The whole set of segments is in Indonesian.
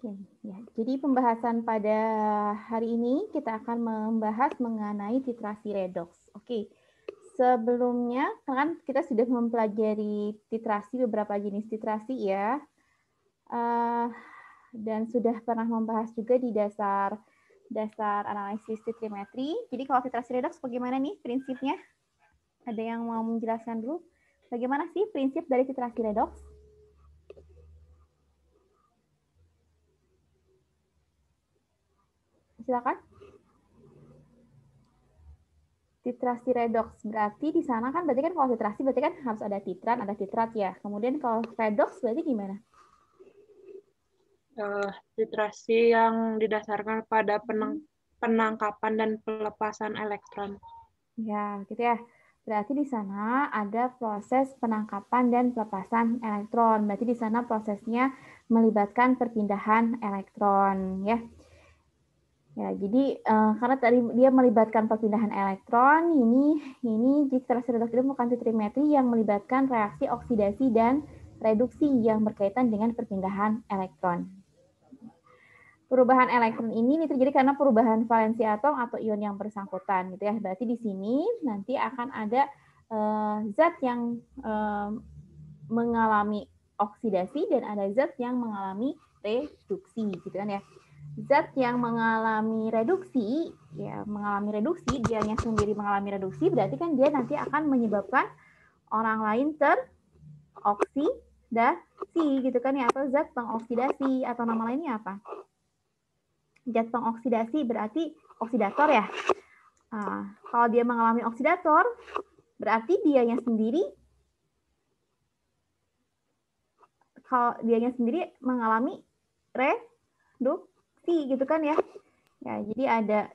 Oke, ya. Jadi pembahasan pada hari ini kita akan membahas mengenai titrasi redoks. Oke, sebelumnya kan kita sudah mempelajari titrasi, beberapa jenis titrasi ya, dan sudah pernah membahas juga di dasar analisis titrimetri. Jadi kalau titrasi redoks bagaimana nih prinsipnya? Ada yang mau menjelaskan dulu? Bagaimana sih prinsip dari titrasi redoks? Silakan. Titrasi redoks berarti di sana kan berarti kan kalau titrasi berarti kan harus ada titrat, ada titrat ya. Kemudian kalau redoks berarti gimana? Titrasi yang didasarkan pada penangkapan dan pelepasan elektron. Ya, gitu ya. Berarti di sana ada proses penangkapan dan pelepasan elektron. Berarti di sana prosesnya melibatkan perpindahan elektron ya. Ya, jadi karena tadi dia melibatkan perpindahan elektron, ini titrasi redoks itu bukan titrimetri yang melibatkan reaksi oksidasi dan reduksi yang berkaitan dengan perpindahan elektron. Perubahan elektron ini terjadi karena perubahan valensi atom atau ion yang bersangkutan, gitu ya. Berarti di sini nanti akan ada zat yang mengalami oksidasi dan ada zat yang mengalami reduksi, gitu kan ya. Zat yang mengalami reduksi, dianya sendiri mengalami reduksi, berarti kan dia nanti akan menyebabkan orang lain teroksidasi, gitu kan ya, atau zat pengoksidasi, atau nama lainnya apa? Zat pengoksidasi berarti oksidator ya. Kalau dia mengalami oksidator, berarti dianya sendiri mengalami reduksi, gitu kan ya. Ya, jadi ada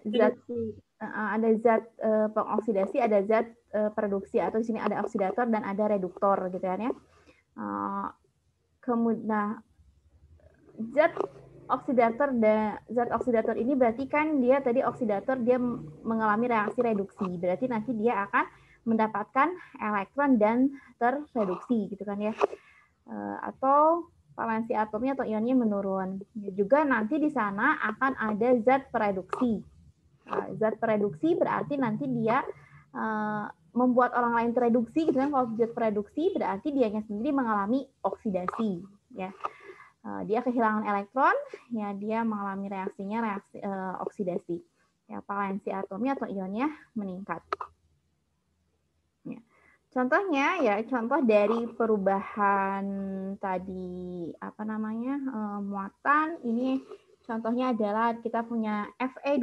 zat pengoksidasi, ada zat produksi, atau di sini ada oksidator dan ada reduktor, gitu kan ya. Kemudian zat oksidator ini berarti kan dia tadi oksidator dia mengalami reaksi reduksi. Berarti nanti dia akan mendapatkan elektron dan terreduksi, gitu kan ya. Atau valensi atomnya atau ionnya menurun. Juga nanti di sana akan ada zat pereduksi. Zat pereduksi berarti nanti dia membuat orang lain tereduksi, gitu kan. Kalau zat pereduksi berarti dianya sendiri mengalami oksidasi, ya. Dia kehilangan elektron, ya dia mengalami reaksi oksidasi. Ya, valensi atomnya atau ionnya meningkat. Ya. Contohnya ya, contoh dari perubahan tadi muatan ini contohnya adalah kita punya Fe2+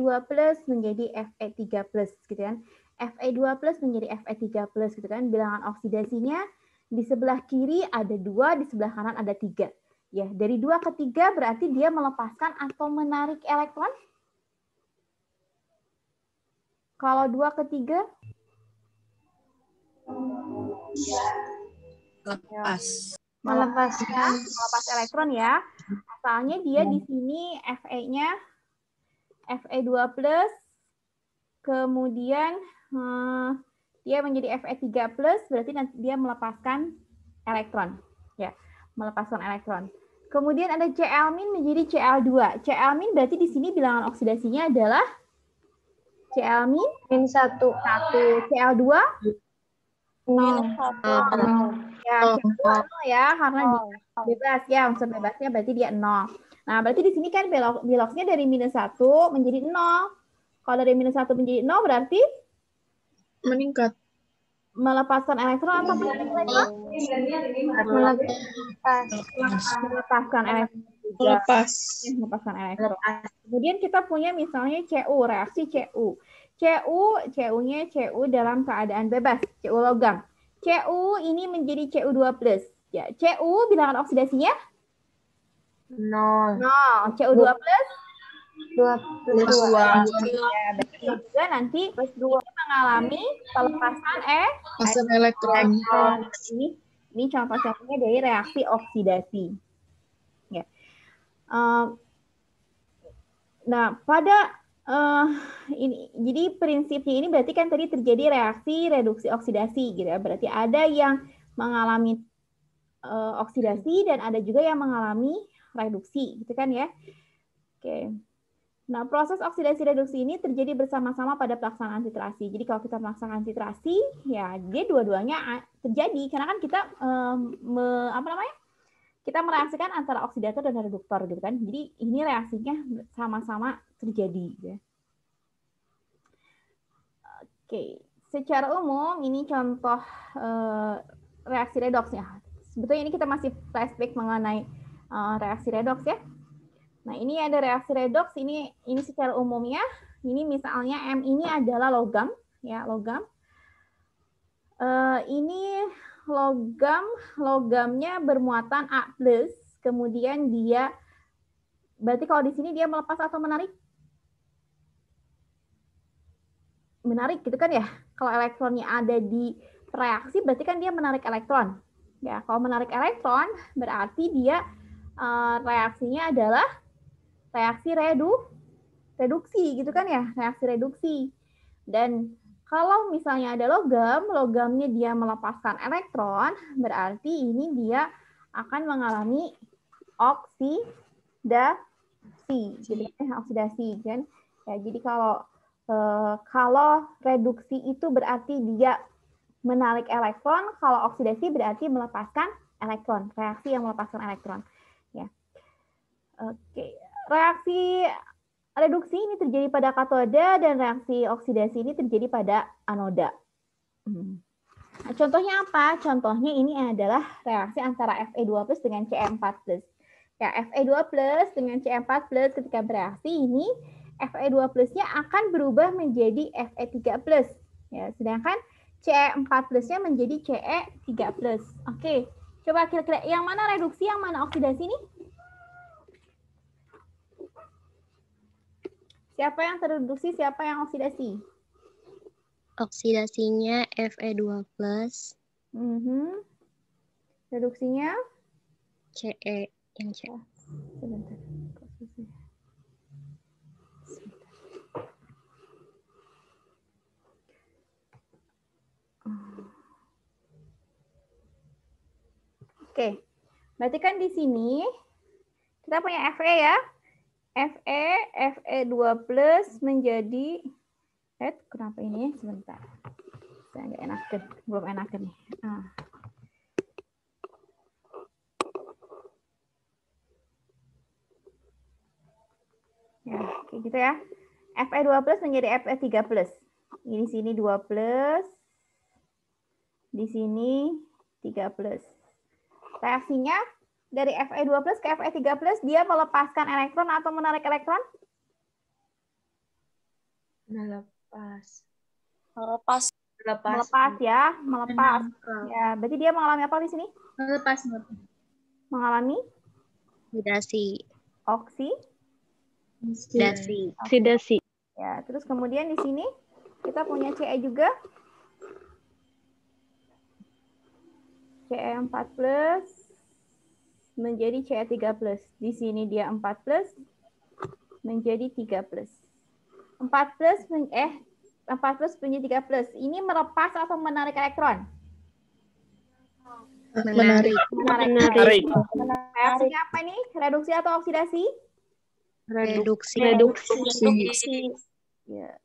menjadi Fe3+, gitu kan. Fe2+ menjadi Fe3+, gitu kan. Bilangan oksidasinya di sebelah kiri ada 2, di sebelah kanan ada 3. Ya, dari 2 ke 3 berarti dia melepaskan atau menarik elektron. Kalau 2 ke 3 melepas elektron ya. Asalnya dia di sini Fe-nya Fe2+, kemudian dia menjadi Fe3+, berarti nanti dia melepaskan elektron. Ya, melepaskan elektron. Kemudian ada Cl- menjadi Cl2. Cl- berarti di sini bilangan oksidasinya adalah Cl- -1. Cl2 ya, Cl2 ya, karena dia bebas ya, unsur bebasnya berarti dia 0. Nah, berarti di sini kan beloksnya dari -1 menjadi 0. Kalau dari -1 menjadi 0 berarti meningkat. Melepaskan elektron atau menarik elektron? Melepaskan elektron. Melepaskan elektron. Kemudian kita punya misalnya Cu, reaksi Cu. Cu-nya Cu dalam keadaan bebas, Cu logam. Cu ini menjadi Cu2+. Ya, Cu bilangan oksidasinya 0. Cu2+. 2. Ya, berarti juga nanti ini mengalami pelepasan elektron. Ini contoh-contohnya dari reaksi oksidasi. Ya. Nah, pada ini, jadi prinsipnya ini berarti kan tadi terjadi reaksi reduksi oksidasi, gitu ya. Berarti ada yang mengalami oksidasi dan ada juga yang mengalami reduksi, gitu kan ya. Oke. Nah, proses oksidasi reduksi ini terjadi bersama-sama pada pelaksanaan titrasi. Jadi kalau kita melaksanakan titrasi, ya dia dua-duanya terjadi karena kan kita kita mereaksikan antara oksidator dan reduktor gitu kan. Jadi ini reaksinya sama-sama terjadi. Ya. Oke, secara umum ini contoh reaksi redoks ya. Sebetulnya ini kita masih flashback mengenai reaksi redoks ya. Nah, ini ada reaksi redoks, ini secara umumnya, ini misalnya M ini adalah logam, ya, logam. Ini logamnya bermuatan A+, kemudian dia, berarti kalau di sini dia melepas atau menarik? Menarik, gitu kan ya? Kalau elektronnya ada di reaksi, berarti kan dia menarik elektron. Ya, kalau menarik elektron, berarti dia reaksinya adalah reaksi reduksi gitu kan ya, reaksi reduksi. Dan kalau misalnya ada logamnya dia melepaskan elektron, berarti ini dia akan mengalami oksidasi, gitu kan, oksidasi kan. Ya, jadi kalau reduksi itu berarti dia menarik elektron, kalau oksidasi berarti melepaskan elektron, reaksi yang melepaskan elektron. Ya. Oke. Reaksi reduksi ini terjadi pada katoda dan reaksi oksidasi ini terjadi pada anoda. Contohnya apa? Contohnya ini adalah reaksi antara Fe2+ dengan Ce4+. Ya, Fe2+ dengan Ce4+ ketika bereaksi ini Fe2+-nya akan berubah menjadi Fe3+. Ya, sedangkan Ce4+-nya menjadi Ce3+. Oke, coba kira-kira yang mana reduksi, yang mana oksidasi nih? Siapa yang terreduksi, siapa yang oksidasi? Oksidasinya Fe2+. Reduksinya? Ce, yang Ce. Sebentar. Oke, berarti kan di sini kita punya Fe ya. Fe2+ menjadi, kenapa ini? Sebentar. Saya nggak enakan, belum enakan nih. Ya, kayak gitu ya. Fe2+ menjadi Fe3+. Ini sini 2+, di sini 3+. Reaksinya dari Fe2+ ke Fe3+, dia melepaskan elektron atau menarik elektron? Melepas Ya, melepas. Ya, berarti dia mengalami apa di sini? Mengalami oksidasi. Ya, terus kemudian di sini kita punya Ce juga. Ce4+ menjadi Ce3+. Di sini dia 4+ menjadi 3+. 4+ menjadi 3+. Ini melepas atau menarik elektron? Menarik. Reaksinya apa nih? Reduksi atau oksidasi? Reduksi. Ya.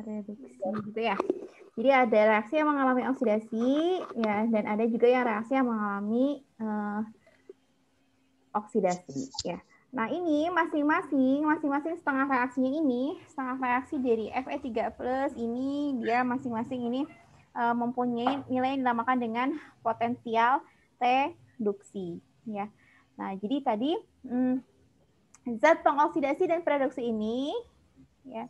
Reduksi gitu ya. Jadi ada reaksi yang mengalami oksidasi ya, dan ada juga yang reaksi yang mengalami oksidasi ya. Nah, ini masing-masing setengah reaksinya ini, setengah reaksi dari Fe3+ ini dia masing-masing ini mempunyai nilai yang dinamakan dengan potensial reduksi ya. Nah, jadi tadi zat pengoksidasi dan pereduksi ini ya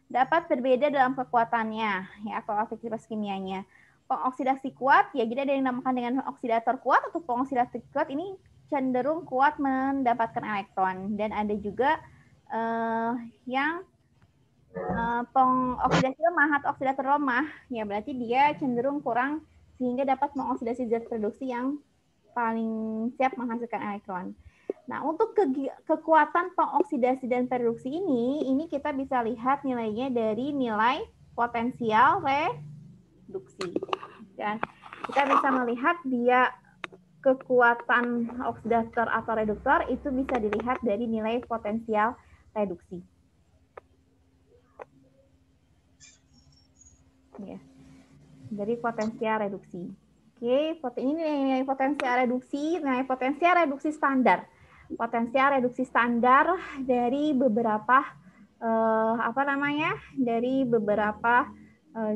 dapat berbeda dalam kekuatannya ya atau efektivitas kimianya. Pengoksidasi kuat ya jadi ada yang dinamakan dengan oksidator kuat atau pengoksidasi kuat ini cenderung kuat mendapatkan elektron, dan ada juga yang pengoksidasi lemah atau oksidator lemah ya berarti dia cenderung kurang sehingga dapat mengoksidasi zat reduksi yang paling siap menghasilkan elektron. Nah, untuk kekuatan pengoksidasi dan pereduksi ini kita bisa lihat nilainya dari nilai potensial reduksi. Dan kita bisa melihat dia kekuatan oksidator atau reduktor itu bisa dilihat dari nilai potensial reduksi. Ya, dari potensial reduksi. Oke, ini nilai potensial reduksi, nilai potensial reduksi standar. Potensial reduksi standar dari beberapa dari beberapa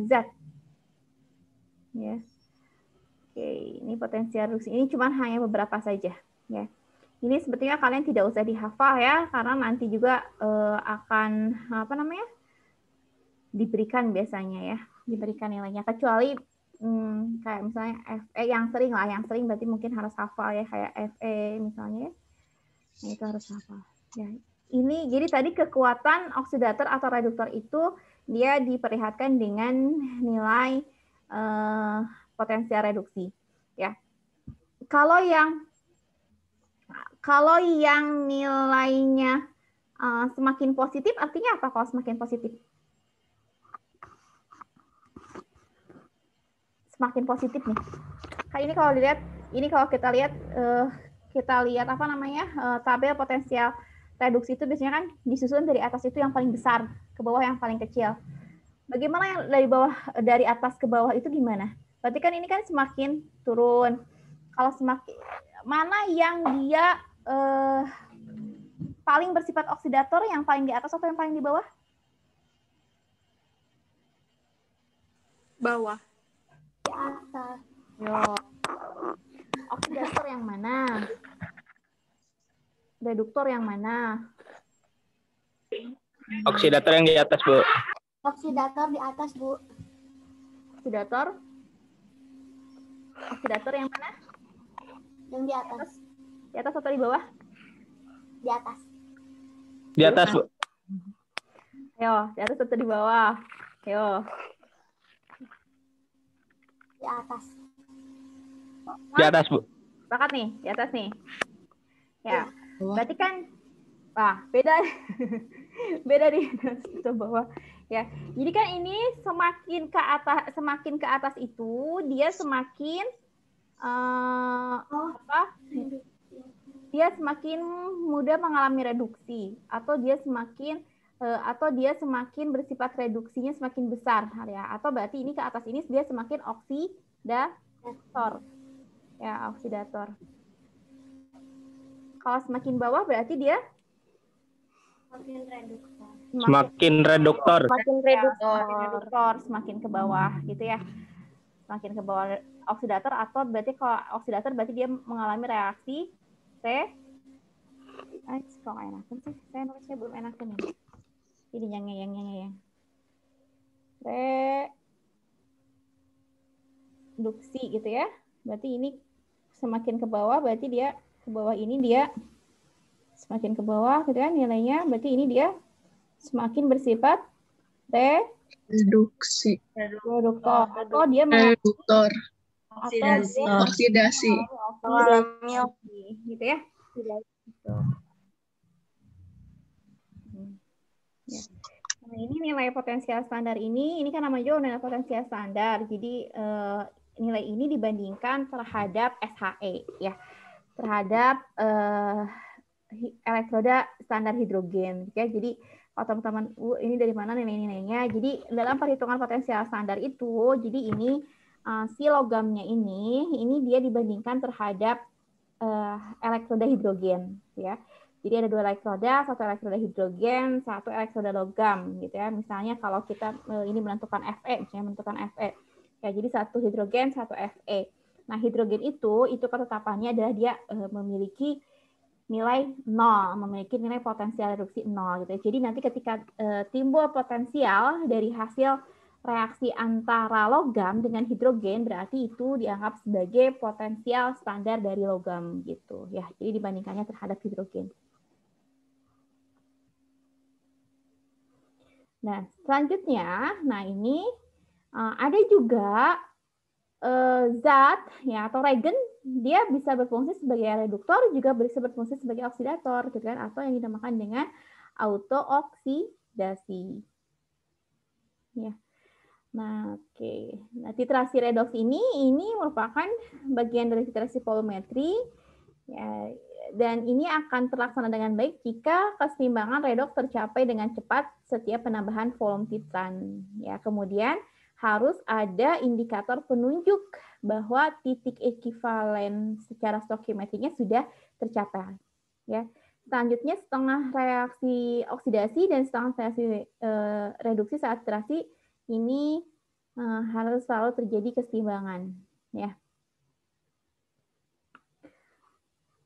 zat. Ya. Oke, ini potensial reduksi. Ini cuma hanya beberapa saja. Ya. Ini sebetulnya kalian tidak usah dihafal ya, karena nanti juga akan diberikan biasanya ya, diberikan nilainya. Kecuali kayak misalnya FE yang sering berarti mungkin harus hafal ya, kayak FE misalnya. Nah, itu harus hafal. Ya. Ini jadi tadi kekuatan oksidator atau reduktor itu dia diperlihatkan dengan nilai potensial reduksi. Ya. Kalau yang nilainya semakin positif, artinya apa kalau semakin positif? Semakin positif nih. Kayak ini kalau dilihat, kalau kita lihat tabel potensial reduksi itu biasanya kan disusun dari atas itu yang paling besar ke bawah yang paling kecil. Bagaimana yang dari atas ke bawah itu gimana? Berarti kan ini kan semakin turun. Kalau semakin mana yang dia paling bersifat oksidator, yang paling di atas atau yang paling di bawah? Bawah. Di atas. Yo. Oksidator yang mana? Reduktor yang mana? Oksidator yang di atas, Bu. Oksidator di atas, Bu. Oksidator yang mana? Yang di atas. Di atas atau di bawah? Di atas. Di atas, Bu. Ayo, di atas atau di bawah? Ayo. Di atas. Di atas, Bu. Sepakat nih, di atas nih. Ya, berarti kan, beda, beda di atas atau bawah. Ya, jadi kan ini semakin ke atas itu dia semakin dia semakin mudah mengalami reduksi atau dia semakin bersifat reduksinya semakin besar ya, atau berarti ini ke atas ini dia semakin oksidator. Ya, oksidator. Kalau semakin bawah berarti dia Semakin reduktor. Semakin ke bawah gitu ya. Semakin ke bawah oksidator, atau berarti kalau oksidator berarti dia mengalami reaksi kok enakan sih? Saya nulisnya belum enakan ya. Ini yang reduksi gitu ya. Berarti ini semakin ke bawah, berarti dia ke bawah ini dia semakin ke bawah gitu kan nilainya, berarti ini dia semakin bersifat Reduksi. reduktor, atau dia Reduktor. oksidasi gitu ya. Gitu. Ya. Nah, ini nilai potensial standar ini kan namanya juga nilai potensial standar. Jadi nilai ini dibandingkan terhadap SHE ya, terhadap elektroda standar hidrogen ya. Jadi kalau teman-teman ini dari mana nilai-nilainya? Jadi dalam perhitungan potensial standar itu, jadi ini si logamnya ini dia dibandingkan terhadap elektroda hidrogen ya. Jadi ada 2 elektroda, 1 elektroda hidrogen, 1 elektroda logam gitu ya. Misalnya kalau kita ini menentukan Fe, misalnya menentukan Fe. Ya, jadi 1 hidrogen, 1 Fe. Nah, hidrogen itu ketetapannya adalah dia memiliki nilai 0, memiliki nilai potensial reduksi 0 gitu ya. Jadi nanti ketika timbul potensial dari hasil reaksi antara logam dengan hidrogen, berarti itu dianggap sebagai potensial standar dari logam gitu ya. Jadi dibandingkannya terhadap hidrogen. Nah, selanjutnya, ini ada juga zat ya atau reagen, dia bisa berfungsi sebagai reduktor, juga bisa berfungsi sebagai oksidator gitu kan, atau yang dinamakan dengan autooksidasi. Ya. Nah, oke. Nah, titrasi redoks ini merupakan bagian dari titrasi volumetri, ya, dan ini akan terlaksana dengan baik jika keseimbangan redoks tercapai dengan cepat setiap penambahan volume titran. Ya, kemudian harus ada indikator penunjuk bahwa titik ekivalen secara stoichiometriknya sudah tercapai. Ya. Selanjutnya, setengah reaksi oksidasi dan setengah reaksi reduksi saat titrasi ini harus selalu terjadi keseimbangan, ya.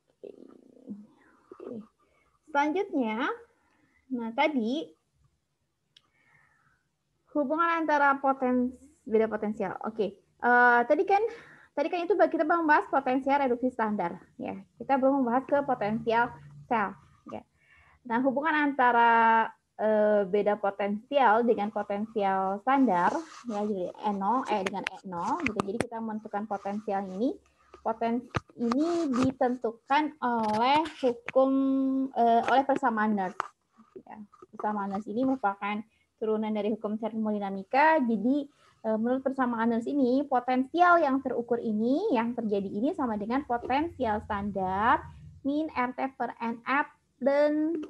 Oke. Selanjutnya, nah tadi hubungan antara beda potensial. Oke. Tadi kan itu kita membahas potensial reduksi standar, ya. Kita belum membahas ke potensial sel, ya. Nah, hubungan antara beda potensial dengan potensial standar, ya, jadi E0 dengan E0 gitu. Jadi kita menentukan potensial ini. Potensi ini ditentukan oleh oleh persamaan Nernst. Ya. Persamaan Nernst ini merupakan turunan dari hukum termodinamika. Jadi menurut persamaan Nernst ini, potensial yang terukur ini, yang terjadi ini sama dengan potensial standar min RT per NF dan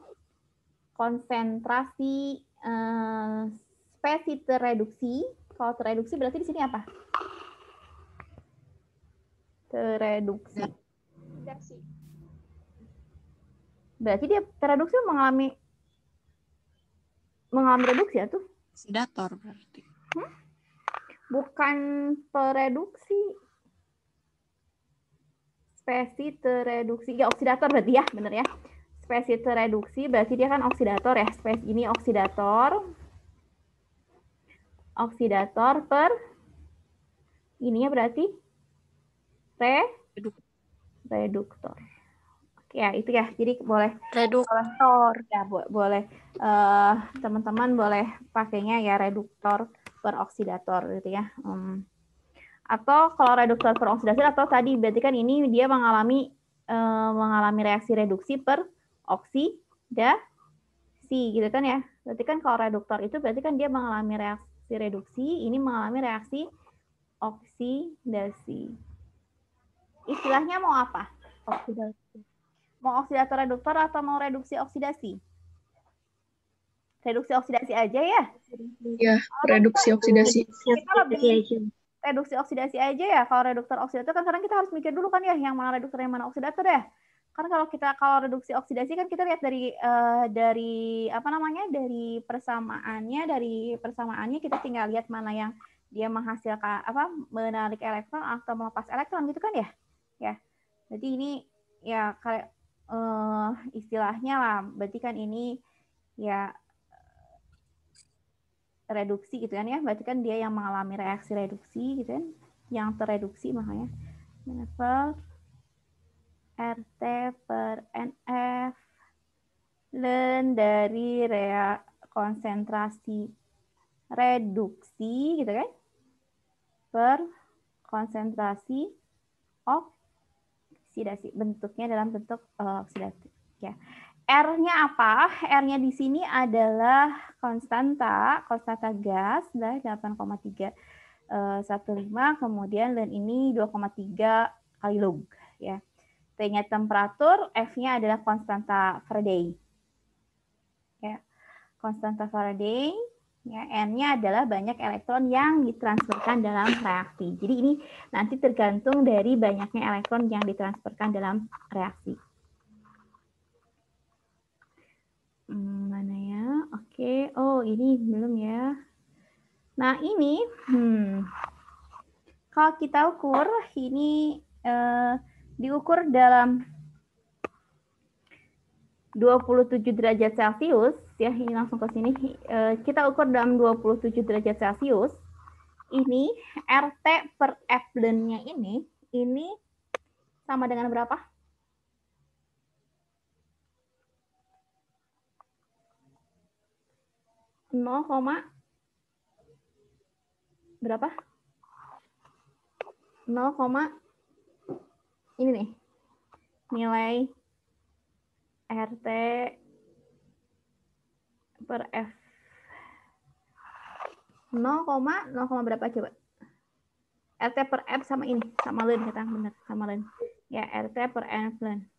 konsentrasi spesi tereduksi. Kalau tereduksi berarti di sini apa? Tereduksi. Berarti dia tereduksi mengalami reduksi ya tuh? Oksidator berarti. Bukan pereduksi. Spesi tereduksi. Ya, oksidator berarti ya, bener ya. Spesi tereduksi berarti dia kan oksidator ya. Spesi ini oksidator. Oksidator per ininya berarti reduktor. Oke, ya itu ya. Jadi boleh Reduktor. ya boleh teman-teman boleh pakainya ya reduktor per oksidator gitu ya. Atau kalau reduktor per oksidasi atau tadi berarti kan ini dia mengalami reaksi reduksi per oksidasi gitu kan ya. Berarti kan kalau reduktor itu berarti kan dia mengalami reaksi reduksi, ini mengalami reaksi oksidasi. Istilahnya mau apa? Oksidasi. Mau oksidator reduktor atau mau reduksi oksidasi? Reduksi oksidasi aja ya? Ya, reduksi oksidasi. Kita lebih reduksi oksidasi aja ya. Kalau reduktor oksidator kan sekarang kita harus mikir dulu kan ya, yang mana reduktor yang mana oksidator ya. Karena kalau reduksi oksidasi kan kita lihat dari apa namanya? Dari persamaannya kita tinggal lihat mana yang dia menghasilkan menarik elektron atau melepas elektron gitu kan ya. Ya. Jadi ini ya kayak istilahnya lah, berarti kan ini ya reduksi gitu kan ya, berarti kan dia yang mengalami reaksi reduksi gitu kan, yang tereduksi makanya per RT per NF dan dari konsentrasi reduksi gitu kan per konsentrasi oksidasi, bentuknya dalam bentuk oksidasi ya. R-nya apa? R-nya di sini adalah konstanta gas, 8,315, kemudian dan ini 2,3 kali log ya. T-nya temperatur, F-nya adalah konstanta Faraday. Ya. Konstanta Faraday, ya, N-nya adalah banyak elektron yang ditransferkan dalam reaksi. Jadi ini nanti tergantung dari banyaknya elektron yang ditransferkan dalam reaksi. Mana ya? Oke. Oh, ini belum ya. Nah, ini kalau kita ukur ini diukur dalam 27 derajat Celcius ya. Ini langsung ke sini. Kita ukur dalam 27 derajat Celcius. Ini RT per Epsilon-nya ini sama dengan berapa? Berapa? 0, ini nih. Nilai RT per F 0, berapa coba? RT per F sama ini, sama lain kata benar, sama lain. Ya, RT per F lain.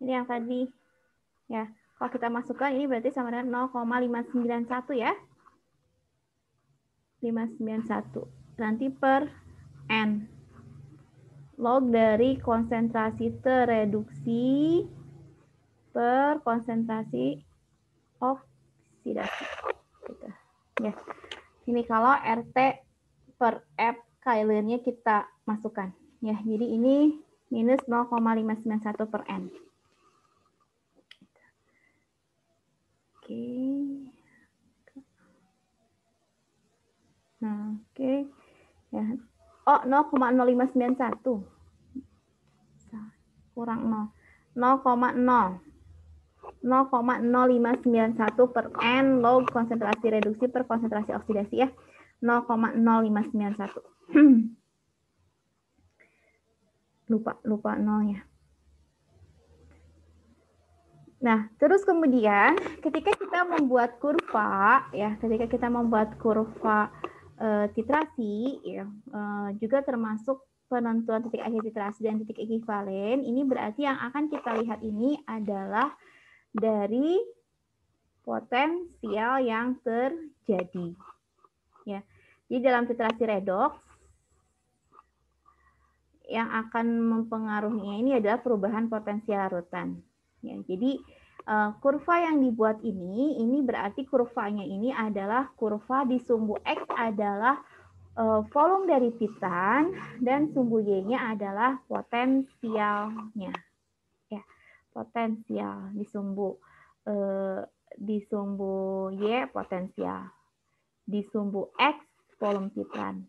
Ini yang tadi. Ya, kalau kita masukkan ini berarti sama dengan 0,591 ya. 591. Nanti per N. Log dari konsentrasi tereduksi per konsentrasi oksidasi. Gitu. Ya. Ini kalau RT per F Caylene-nya kita masukkan. Ya, jadi ini minus 0,591 per N. Oke. Nah, oke. Ya. Oh, 0,0591. Kurang 0. 0,0. 0,0591 per N log konsentrasi reduksi per konsentrasi oksidasi ya. 0,0591. lupa nolnya. Nah, terus kemudian ketika kita membuat kurva ya, ketika kita membuat kurva titrasi ya, juga termasuk penentuan titik akhir titrasi dan titik ekivalen, ini berarti yang akan kita lihat ini adalah dari potensial yang terjadi. Ya. Jadi dalam titrasi redoks yang akan mempengaruhinya ini adalah perubahan potensial larutan. Ya, jadi kurva yang dibuat ini berarti kurvanya ini adalah kurva di sumbu X adalah volume dari titan dan sumbu Y-nya adalah potensialnya. Ya, potensial di sumbu Y potensial, di sumbu X volume titan,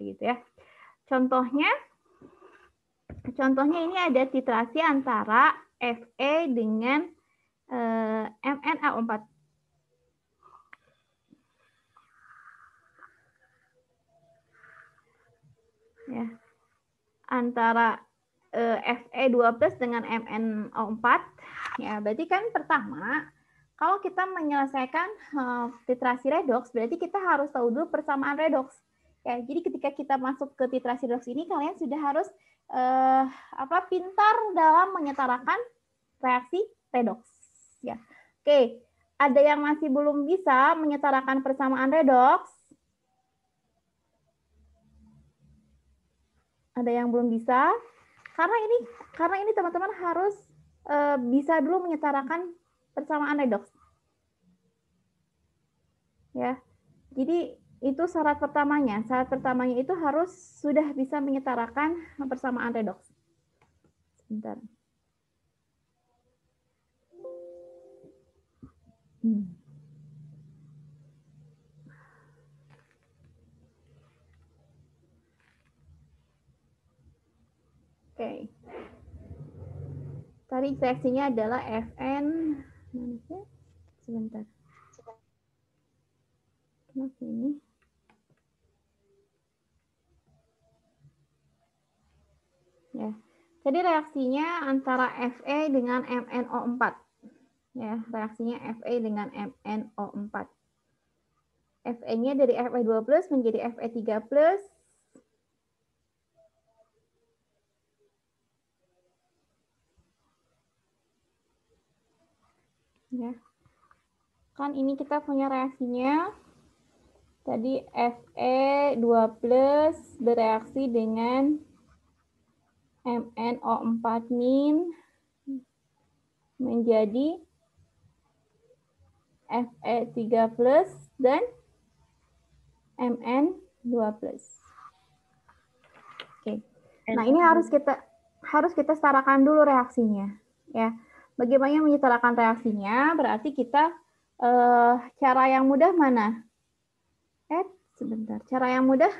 gitu ya. Contohnya ini ada titrasi antara Fe dengan MnO4. Ya. Antara Fe2+ dengan MnO4. Ya, berarti kan pertama kalau kita menyelesaikan titrasi redoks berarti kita harus tahu dulu persamaan redoks. Ya, jadi ketika kita masuk ke titrasi redoks ini kalian sudah harus pintar dalam menyetarakan reaksi redoks. Ya. Oke, ada yang masih belum bisa menyetarakan persamaan redoks? Ada yang belum bisa? Karena ini teman-teman harus bisa dulu menyetarakan persamaan redoks. Ya. Jadi itu syarat pertamanya. Syarat pertamanya itu harus sudah bisa menyetarakan persamaan redoks. Sebentar. Oke. Tadi reaksinya adalah Fn. Sebentar. Kenapa ini? Ya. Jadi reaksinya antara Fe dengan MnO4. Ya, reaksinya Fe dengan MnO4. Fe-nya dari Fe2+ menjadi Fe3+. Ya. Kan ini kita punya reaksinya. Tadi Fe2+ bereaksi dengan MnO4- menjadi Fe3+ dan Mn2+. Oke. Nah, ini harus kita setarakan dulu reaksinya, ya. Bagaimana menyetarakan reaksinya? Berarti kita cara yang mudah mana? Sebentar. Cara yang mudah?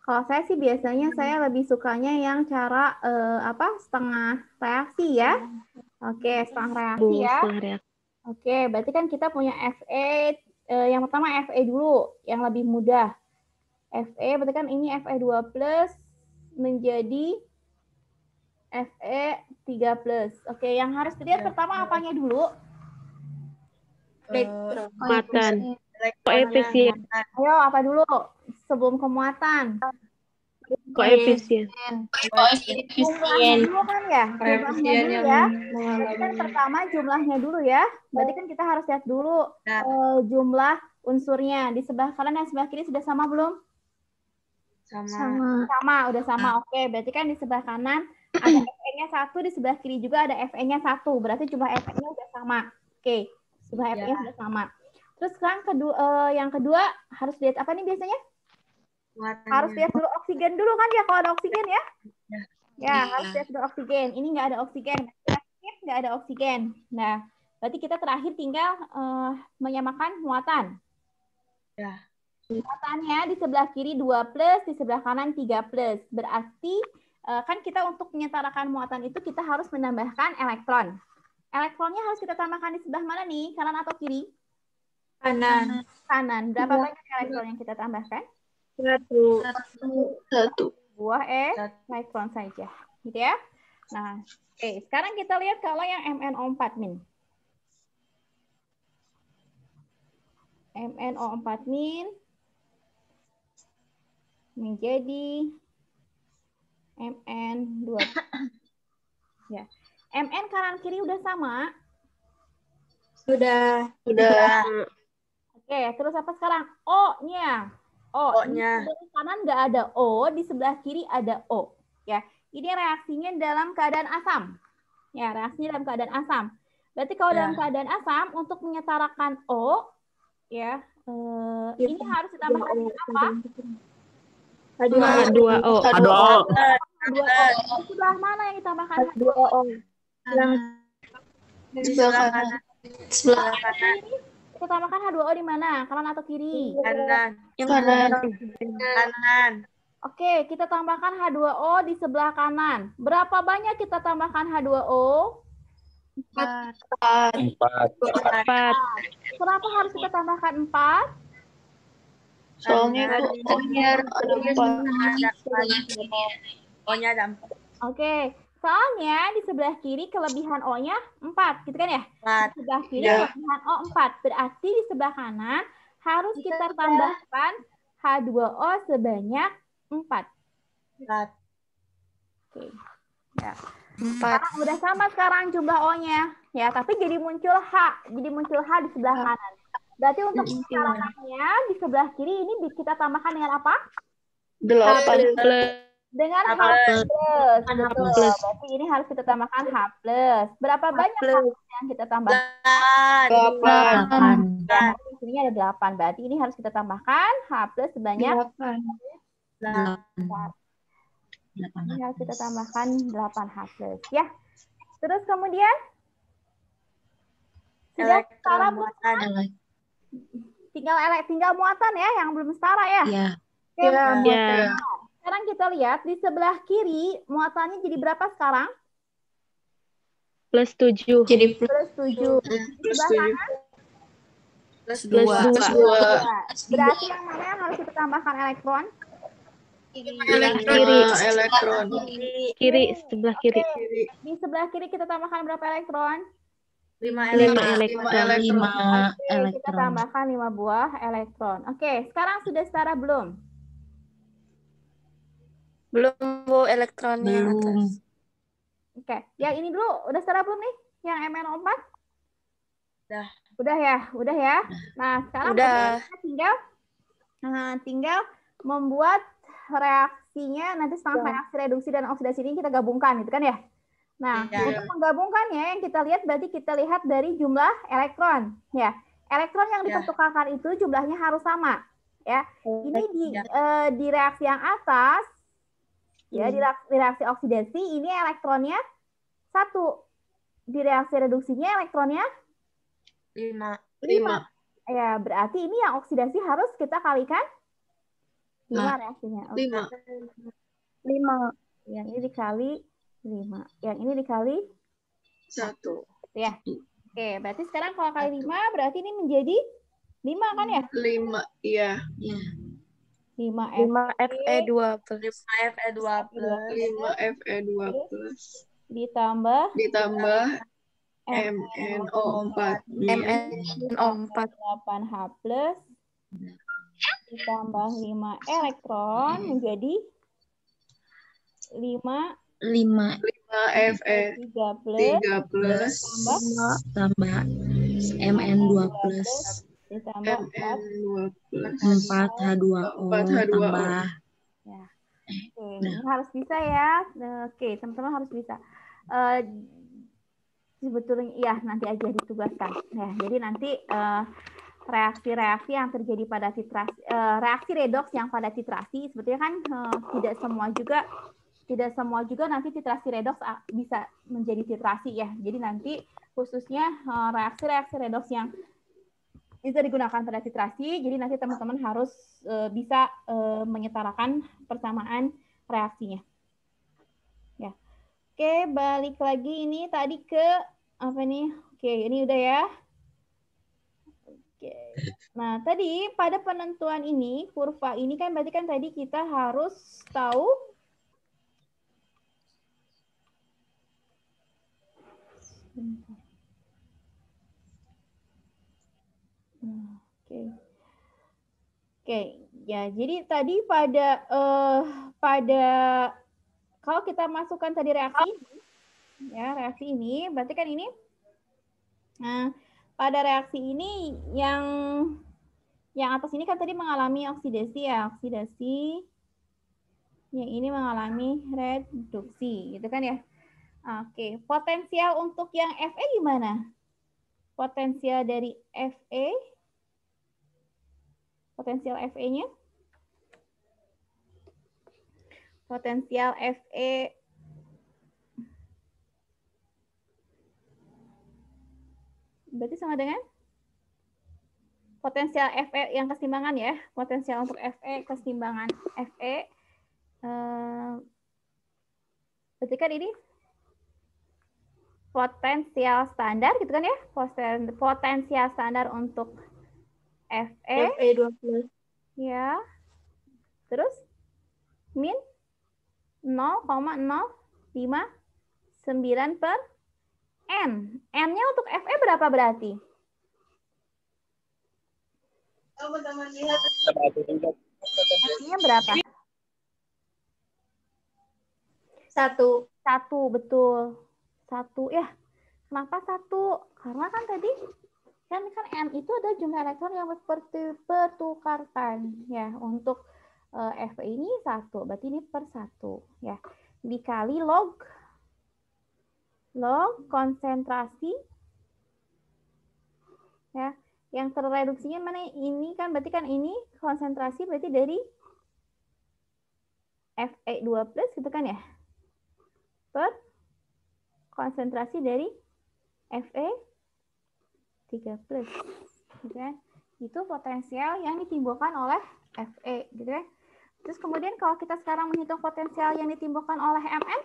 Kalau saya sih biasanya saya lebih sukanya yang cara setengah reaksi ya. Oke, setengah reaksi ya. Oke, berarti kan kita punya Fe, yang pertama Fe dulu, yang lebih mudah. Fe, berarti kan ini Fe2+ menjadi Fe3+. Oke, yang harus dilihat pertama apanya dulu? Kecepatan. Koefisien. Ayo, apa dulu? Sebelum kemuatan. Koefisien. Jumlahnya dulu kan ya? Jumlahnya Koefisien dulu yang ya. Berarti kan pertama jumlahnya dulu ya. Berarti kan kita harus lihat dulu jumlah unsurnya. Di sebelah kanan dan sebelah kiri sudah sama belum? Sama, udah sama. Oke, berarti kan di sebelah kanan ada Fn-nya 1, di sebelah kiri juga ada Fn-nya 1. Berarti jumlah Fn-nya udah sama. Oke, jumlah Fn-nya sudah sama. Terus sekarang yang kedua harus lihat apa nih biasanya? Harus lihat dulu oksigen dulu kan ya, kalau ada oksigen ya? Ya, harus lihat dulu oksigen. Ini nggak ada oksigen. Nggak ada oksigen. Nah, berarti kita terakhir tinggal menyamakan muatan. Ya. Muatannya di sebelah kiri 2+, di sebelah kanan 3+. Berarti kan kita untuk menyetarakan muatan itu kita harus menambahkan elektron. Elektronnya harus kita tambahkan di sebelah mana nih? Kanan atau kiri? Kanan. Kanan. Berapa banyak elektron yang kita tambahkan? 1. Buah elektron saja. Gitu ya. Nah, oke. Sekarang kita lihat kalau yang MnO4 min. MnO4 min menjadi Mn2. Ya. Mn kanan kiri udah sama. Sudah. Oke, terus apa sekarang? O-nya. O-nya. Di sebelah kanan nggak ada O, di sebelah kiri ada O. Ya, ini reaksinya dalam keadaan asam. Ya, reaksinya dalam keadaan asam. Berarti kalau dalam keadaan asam, untuk menyetarakan O, ya, ini harus ditambahkan dengan apa? H2O. H2O. Di sebelah mana yang ditambahkan H2O? Sebelah kanan. Sebelah kanan. Kita tambahkan H2O di mana? Kanan atau kiri? Kanan. Oke, kita tambahkan H2O di sebelah kanan. Berapa banyak kita tambahkan H2O? 4. Kenapa harus kita tambahkan 4? Soalnya ada 4. Oke, soalnya di sebelah kiri kelebihan O-nya 4, gitu kan ya? Di sebelah kiri kelebihan O 4. Berarti di sebelah kanan harus kita tambahkan H2O sebanyak 4. Oke. Ya. 4. Udah sama sekarang jumlah O-nya. Ya, tapi jadi muncul H. Jadi muncul H di sebelah kanan. Berarti untuk menyetarakannya di sebelah kiri ini kita tambahkan dengan apa? 8. Dengan H+. Betul. Berarti ini harus kita tambahkan H+. Berapa banyak H+ yang kita tambahkan? 8. Ya, di sini ada 8. Berarti ini harus kita tambahkan H+ sebanyak 8. Ini harus kita tambahkan 8 H+. Ya. Terus kemudian sudah setara belum? Tinggal muatan ya yang belum setara ya. Iya. Oke, sekarang kita lihat di sebelah kiri muatannya jadi berapa sekarang? +7. Jadi +7. Di sebelah kanan? +2. Berarti yang mana yang harus kita tambahkan elektron? Elektron. Kiri, sebelah kiri. Di sebelah kiri kita tambahkan berapa elektron? 5 elektron. Oke, kita tambahkan 5 buah elektron. Oke, sekarang sudah setara belum? Belum, Bu, elektronnya atas. Oke, yang ini dulu udah setara belum nih? Yang MnO4? Udah ya. Nah, sekarang kita tinggal membuat reaksinya nanti setelah reaksi reduksi dan oksidasi ini kita gabungkan gitu kan ya. Nah, untuk menggabungkannya yang kita lihat berarti kita lihat dari jumlah elektron ya. Elektron yang dipertukarkan itu jumlahnya harus sama ya. Ini di reaksi yang atas ya, di reaksi oksidasi ini elektronnya 1. Di reaksi reduksinya elektronnya 5. Ya, berarti ini yang oksidasi harus kita kalikan 5 reaksinya. 5. Yang ini dikali 5. Yang ini dikali 1. Ya. Oke, berarti sekarang kalau kali 5 berarti ini menjadi 5 kan ya? 5, iya. 5 Fe2+. 5 Fe2+. ditambah MnO4 MnO4 8H plus ditambah 5 elektron menjadi 5 5 Fe 3 plus 3 plus tambah Mn2 plus ditambah 4 Mn2 plus 4H2O 4H2O. tambah. ya. Oke, ini harus bisa ya. Oke, teman-teman harus bisa. Sebetulnya ya nanti aja ditugaskan. Ya, jadi nanti reaksi-reaksi yang terjadi pada titrasi, reaksi redoks yang pada titrasi, sebetulnya kan tidak semua juga nanti titrasi redoks bisa menjadi titrasi ya. Jadi nanti khususnya reaksi-reaksi redoks yang bisa digunakan pada titrasi, jadi nanti teman-teman harus bisa menyetarakan persamaan reaksinya. Ya. Oke, balik lagi ini tadi ke apa nih? Oke, ini udah ya. Oke. Nah, tadi pada penentuan ini, kurva ini kan berarti kan tadi kita harus tahu Oke. Oke, ya jadi tadi pada kalau kita masukkan tadi reaksi ya, reaksi ini berarti kan ini pada reaksi ini yang atas ini kan tadi mengalami oksidasi ya, oksidasi. Yang ini mengalami reduksi, gitu kan ya. Oke, potensial untuk yang Fe gimana? Potensial dari Fe, potensial Fe-nya? Potensial Fe berarti sama dengan potensial Fe yang keseimbangan ya. Potensial untuk Fe keseimbangan Fe berarti kan ini potensial standar gitu kan ya. Potensial standar untuk Fe Fe2+. ya. Terus min 0,059 per N. N-nya untuk Fe berapa berarti? N-nya berapa? 1. 1, betul. 1 ya. Kenapa 1? Karena kan tadi kan N itu ada jumlah elektron yang bertukarkan ya. Untuk Fe ini 1, berarti ini per 1 ya. Dikali log konsentrasi ya. Yang terreduksinya mana? Ini kan berarti kan ini konsentrasi berarti dari Fe2 plus gitu kan ya. Per konsentrasi dari Fe3 plus. Gitu kan? Itu potensial yang ditimbulkan oleh Fe gitu kan. Terus kemudian kalau kita sekarang menghitung potensial yang ditimbulkan oleh Mn,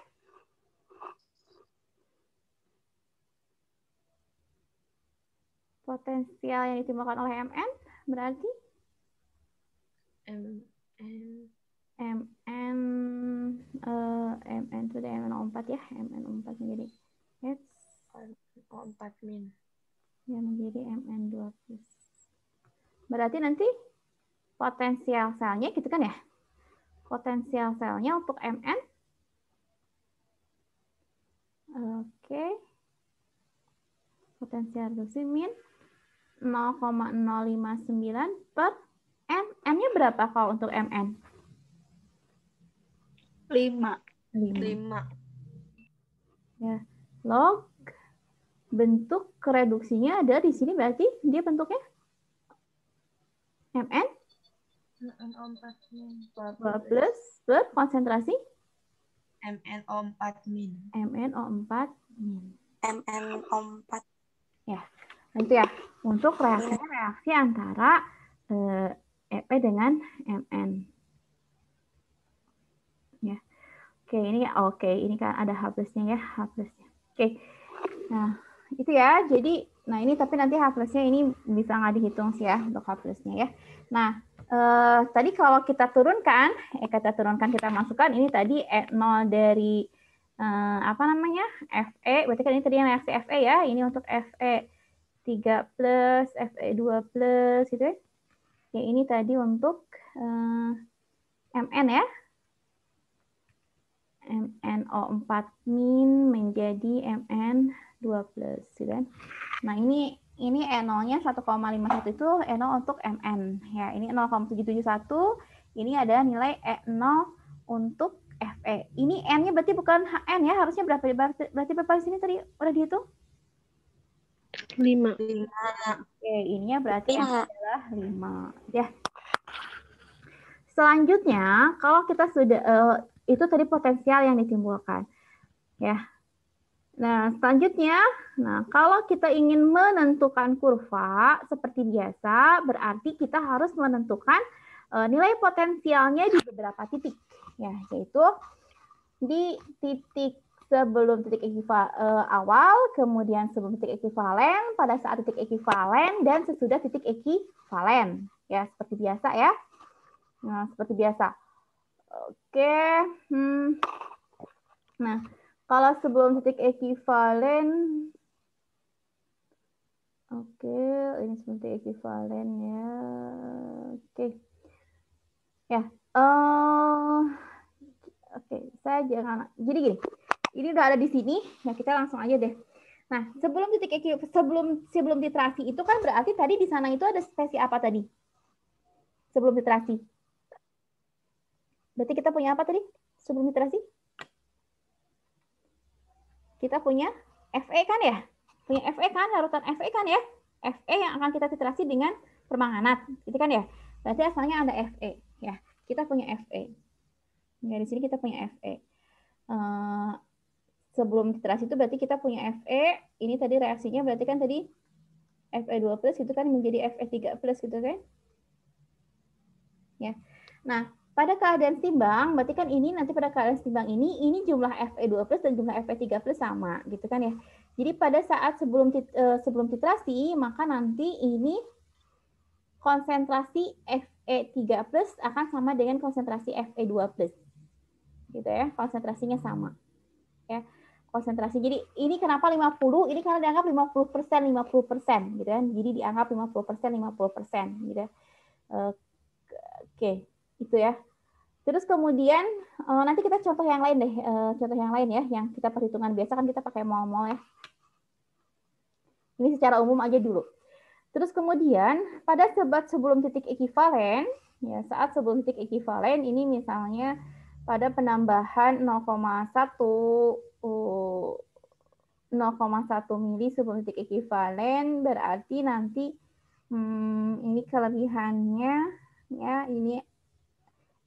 potensial yang ditimbulkan oleh Mn berarti Mn itu dari Mn4 ya, Mn4 menjadi O4 min. Ya menjadi Mn2 plus. Berarti nanti potensial selnya gitu kan ya? Potensial selnya untuk Mn. Oke. Potensial reduksi min 0,059 per N. N-nya berapa kalau untuk Mn? 5. 5. Ya. Log bentuk reduksinya ada di sini berarti dia bentuknya Mn MnO4 min. plus per konsentrasi MnO4 min. MnO4 min. MnO4. Ya, itu ya untuk reaksi antara Fe dengan Mn. Ya, oke ini kan ada H plusnya ya, H plusnya. Oke, nah itu ya. Jadi, nah ini tapi nanti H plusnya ini bisa nggak dihitung sih ya untuk H plusnya ya. Nah, tadi kalau kita turunkan, kita masukkan ini tadi 0 dari apa namanya? Fe, berarti kan ini tadi yang reaksi Fe ya. Ini untuk Fe3+, Fe2+, gitu ya. Yang ini tadi untuk Mn ya. MnO4- menjadi Mn2+, gitu kan. Nah, ini NO-nya 1,51 itu NO untuk Mn ya. Ini 0,771. Ini ada nilai E0 untuk Fe. Ini N-nya berarti bukan Hn ya, harusnya berapa? Berarti berapa di sini tadi udah dihitung? 5. Oke, ininya berarti N 5. adalah 5 ya. Selanjutnya, kalau kita sudah itu tadi potensial yang ditimbulkan ya. Nah, selanjutnya, kalau kita ingin menentukan kurva seperti biasa, berarti kita harus menentukan nilai potensialnya di beberapa titik, ya, yaitu di titik sebelum titik awal, kemudian sebelum titik ekivalen, pada saat titik ekivalen, dan sesudah titik ekivalen, ya, seperti biasa ya. Nah, seperti biasa. Oke, nah. Kalau sebelum titik ekivalen, oke, ini sebelum titik ekivalen ya, oke, ya, oke, saya jangan, jadi gini, ini udah ada di sini, ya kita langsung aja deh. Nah, sebelum titik sebelum titrasi itu kan berarti tadi di sana itu ada spesies apa tadi? Sebelum titrasi. Berarti kita punya apa tadi sebelum titrasi? Kita punya Fe kan ya? Punya Fe kan, larutan Fe kan ya? Fe yang akan kita titrasi dengan permanganat, gitu kan ya? Berarti asalnya ada Fe, ya. Kita punya Fe. Ya, di sini kita punya Fe. Sebelum titrasi itu berarti kita punya Fe, ini tadi reaksinya berarti kan tadi Fe2+ itu kan menjadi Fe3+, gitu kan? Ya. Nah, pada keadaan timbang, berarti kan ini nanti pada keadaan timbang ini jumlah Fe2+ dan jumlah Fe3+ sama, gitu kan ya. Jadi pada saat sebelum titrasi, maka nanti ini konsentrasi Fe3+ akan sama dengan konsentrasi Fe2+. Gitu ya, konsentrasinya sama. Ya, konsentrasi. Jadi ini kenapa 50? Ini karena dianggap 50%, gitu kan. Jadi dianggap 50%, gitu ya. Oke, itu ya. Terus kemudian nanti kita contoh yang lain deh, contoh yang lain ya, yang kita perhitungan biasa kan kita pakai mol-mol ya. Ini secara umum aja dulu. Terus kemudian pada sebelum titik ekivalen, ya saat sebelum titik ekivalen ini misalnya pada penambahan 0,1 mili sebelum titik ekivalen, berarti nanti ini kelebihannya ya, ini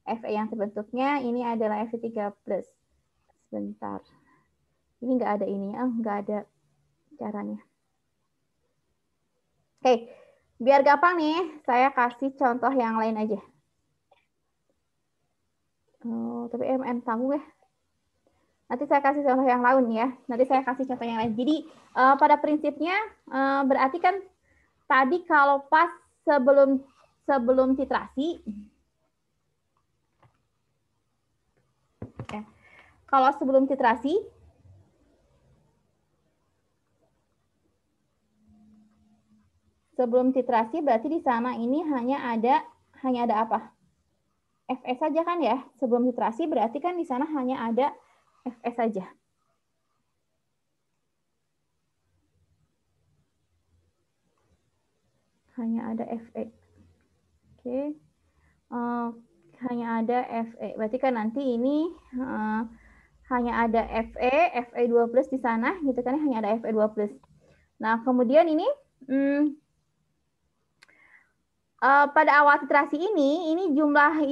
Fe yang terbentuknya ini adalah Fe3+. Sebentar. Ini nggak ada ini, nggak ada caranya. Oke, biar gampang nih, saya kasih contoh yang lain aja. Oh, tapi MN tanggung ya. Nanti saya kasih contoh yang lain ya. Nanti saya kasih contoh yang lain. Jadi pada prinsipnya berarti kan tadi kalau pas sebelum titrasi, ya, kalau sebelum titrasi berarti di sana ini hanya ada apa? Fe saja kan ya? Sebelum titrasi berarti kan di sana hanya ada Fe saja. Hanya ada Fe. Oke. Hanya ada Fe. Berarti kan nanti ini hanya ada Fe2+ di sana, gitu kan? Hanya ada Fe2+. Nah, kemudian ini pada awal titrasi ini jumlah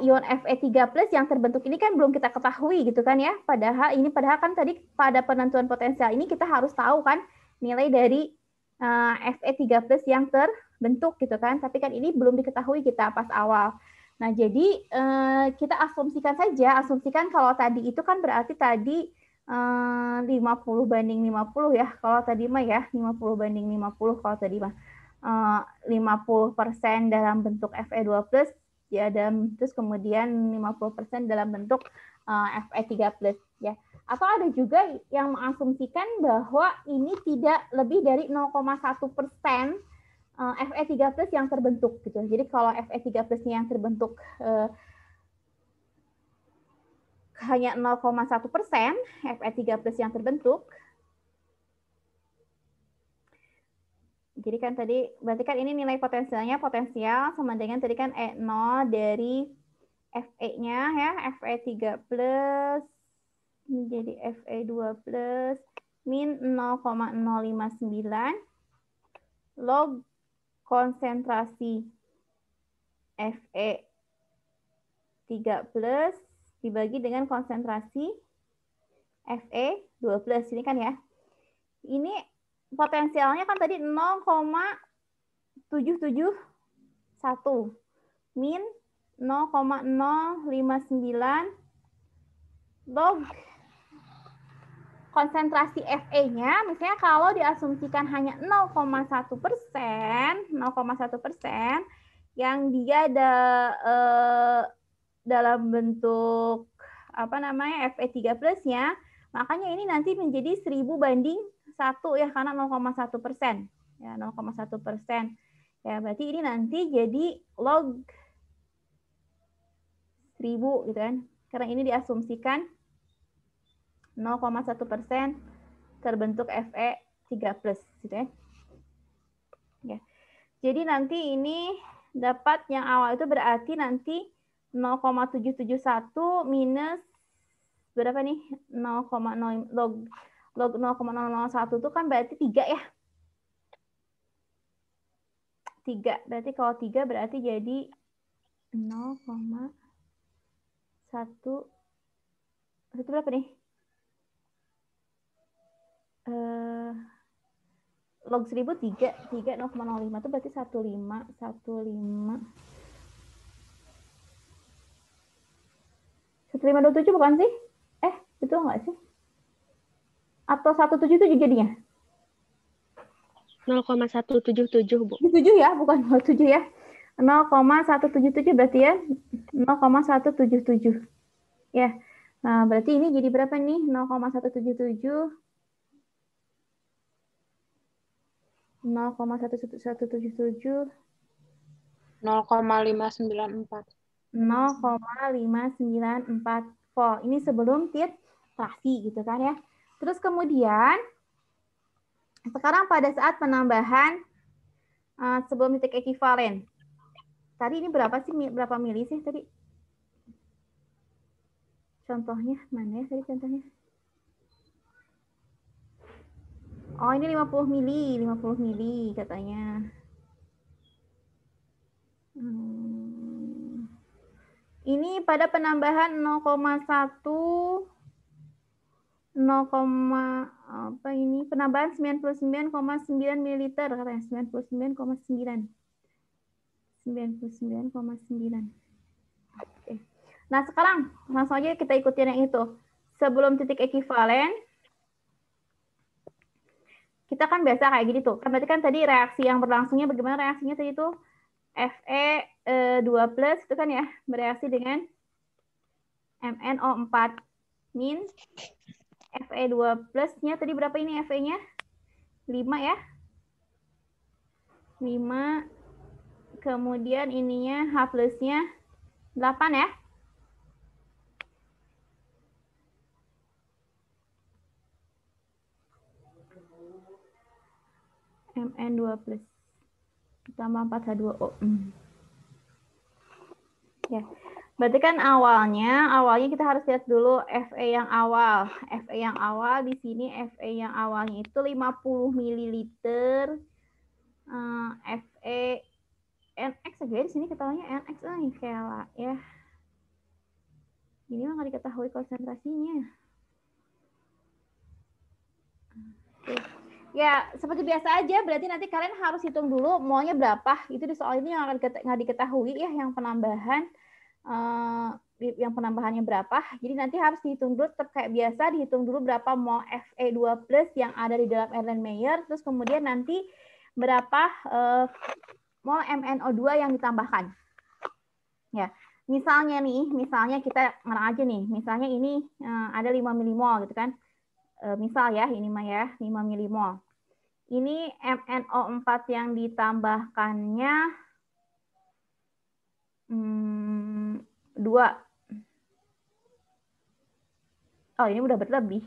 ion Fe3+ yang terbentuk ini kan belum kita ketahui, gitu kan ya? Padahal kan tadi pada penentuan potensial ini kita harus tahu kan nilai dari Fe3+ yang terbentuk, gitu kan? Tapi kan ini belum diketahui kita pas awal. Nah, jadi kita asumsikan kalau tadi itu kan berarti tadi 50/50 ya. Kalau tadi mah ya 50/50 kalau tadi mah 50% dalam bentuk Fe2+ ya, dan terus kemudian 50% dalam bentuk Fe3+ ya. Atau ada juga yang mengasumsikan bahwa ini tidak lebih dari 0,1% Fe3+ yang terbentuk gitu. Jadi kalau Fe3+-nya yang terbentuk hanya 0,1% Fe3+ yang terbentuk. Jadi kan tadi berarti kan ini nilai potensialnya potensial sama dengan tadi kan E0 dari Fe-nya ya, Fe3+ menjadi Fe2+ min 0,059 log konsentrasi Fe3+ dibagi dengan konsentrasi Fe2+ ini kan ya. Ini potensialnya kan tadi 0,771 min 0,059 log konsentrasi Fe-nya, misalnya kalau diasumsikan hanya 0,1%, yang dia ada dalam bentuk apa namanya Fe3+-nya, makanya ini nanti menjadi 1000 banding 1 ya, karena 0,1%. Ya, 0,1%. Ya, berarti ini nanti jadi log 1000 gitu kan. Karena ini diasumsikan 0,1% terbentuk Fe3+ gitu ya. Ya. Jadi nanti ini dapat yang awal itu berarti nanti 0,771 minus berapa nih? 0,0 log 0,001 itu kan berarti 3 ya. 3. Berarti kalau 3 berarti jadi 0,1 itu berapa nih? Log 1000 3 0,05 itu berarti 15 1527 bukan sih? Betul nggak sih? Atau 177 jadinya? 0,177, Bu. 7 ya, bukan 07 ya. 0,177 berarti ya. 0,177. Ya. Nah, berarti ini jadi berapa nih? 0,177 0,177 0,594. 0,594 volt. Ini sebelum titrasi gitu kan ya. Terus kemudian sekarang pada saat penambahan sebelum titik ekivalen. Tadi ini berapa sih? Berapa mili sih tadi? Contohnya mana ya tadi contohnya? Oh, ini 50 mili katanya. Ini pada penambahan 0,1 apa ini? Penambahan 99,9 ml katanya, 99,9. 99,9. Oke. Nah, sekarang langsung aja kita ikutin yang itu. Sebelum titik ekivalen, kita kan biasa kayak gini tuh. Kan berarti kan tadi reaksi yang berlangsungnya bagaimana reaksinya tadi itu? Fe2+ itu kan ya, bereaksi dengan MnO4 min Fe2+-nya tadi berapa ini Fe-nya? 5 ya. 5. Kemudian ininya H+-nya 8 ya. Mn2+ tambah 4H2O. Ya. Berarti kan awalnya kita harus lihat dulu Fe yang awal. Fe yang awal di sini Fe yang awalnya itu 50 ml. Fe NX aja di sini ketahuinya NX Kela ya. Ini mah nggak diketahui konsentrasinya. Oke. Ya, seperti biasa aja, berarti nanti kalian harus hitung dulu maunya berapa. Itu di soal ini yang akan nggak diketahui ya, yang penambahannya berapa. Jadi nanti harus dihitung dulu, tetap kayak biasa, dihitung dulu berapa mol Fe2+ yang ada di dalam Erlenmeyer, terus kemudian nanti berapa mol MnO2 yang ditambahkan. Ya. Misalnya nih, misalnya kita ngarang aja nih, misalnya ini ada 5 milimol gitu kan. Misal ya, ini mah ya, 5 milimol. Ini MnO4 yang ditambahkannya 2. Oh, ini udah berlebih.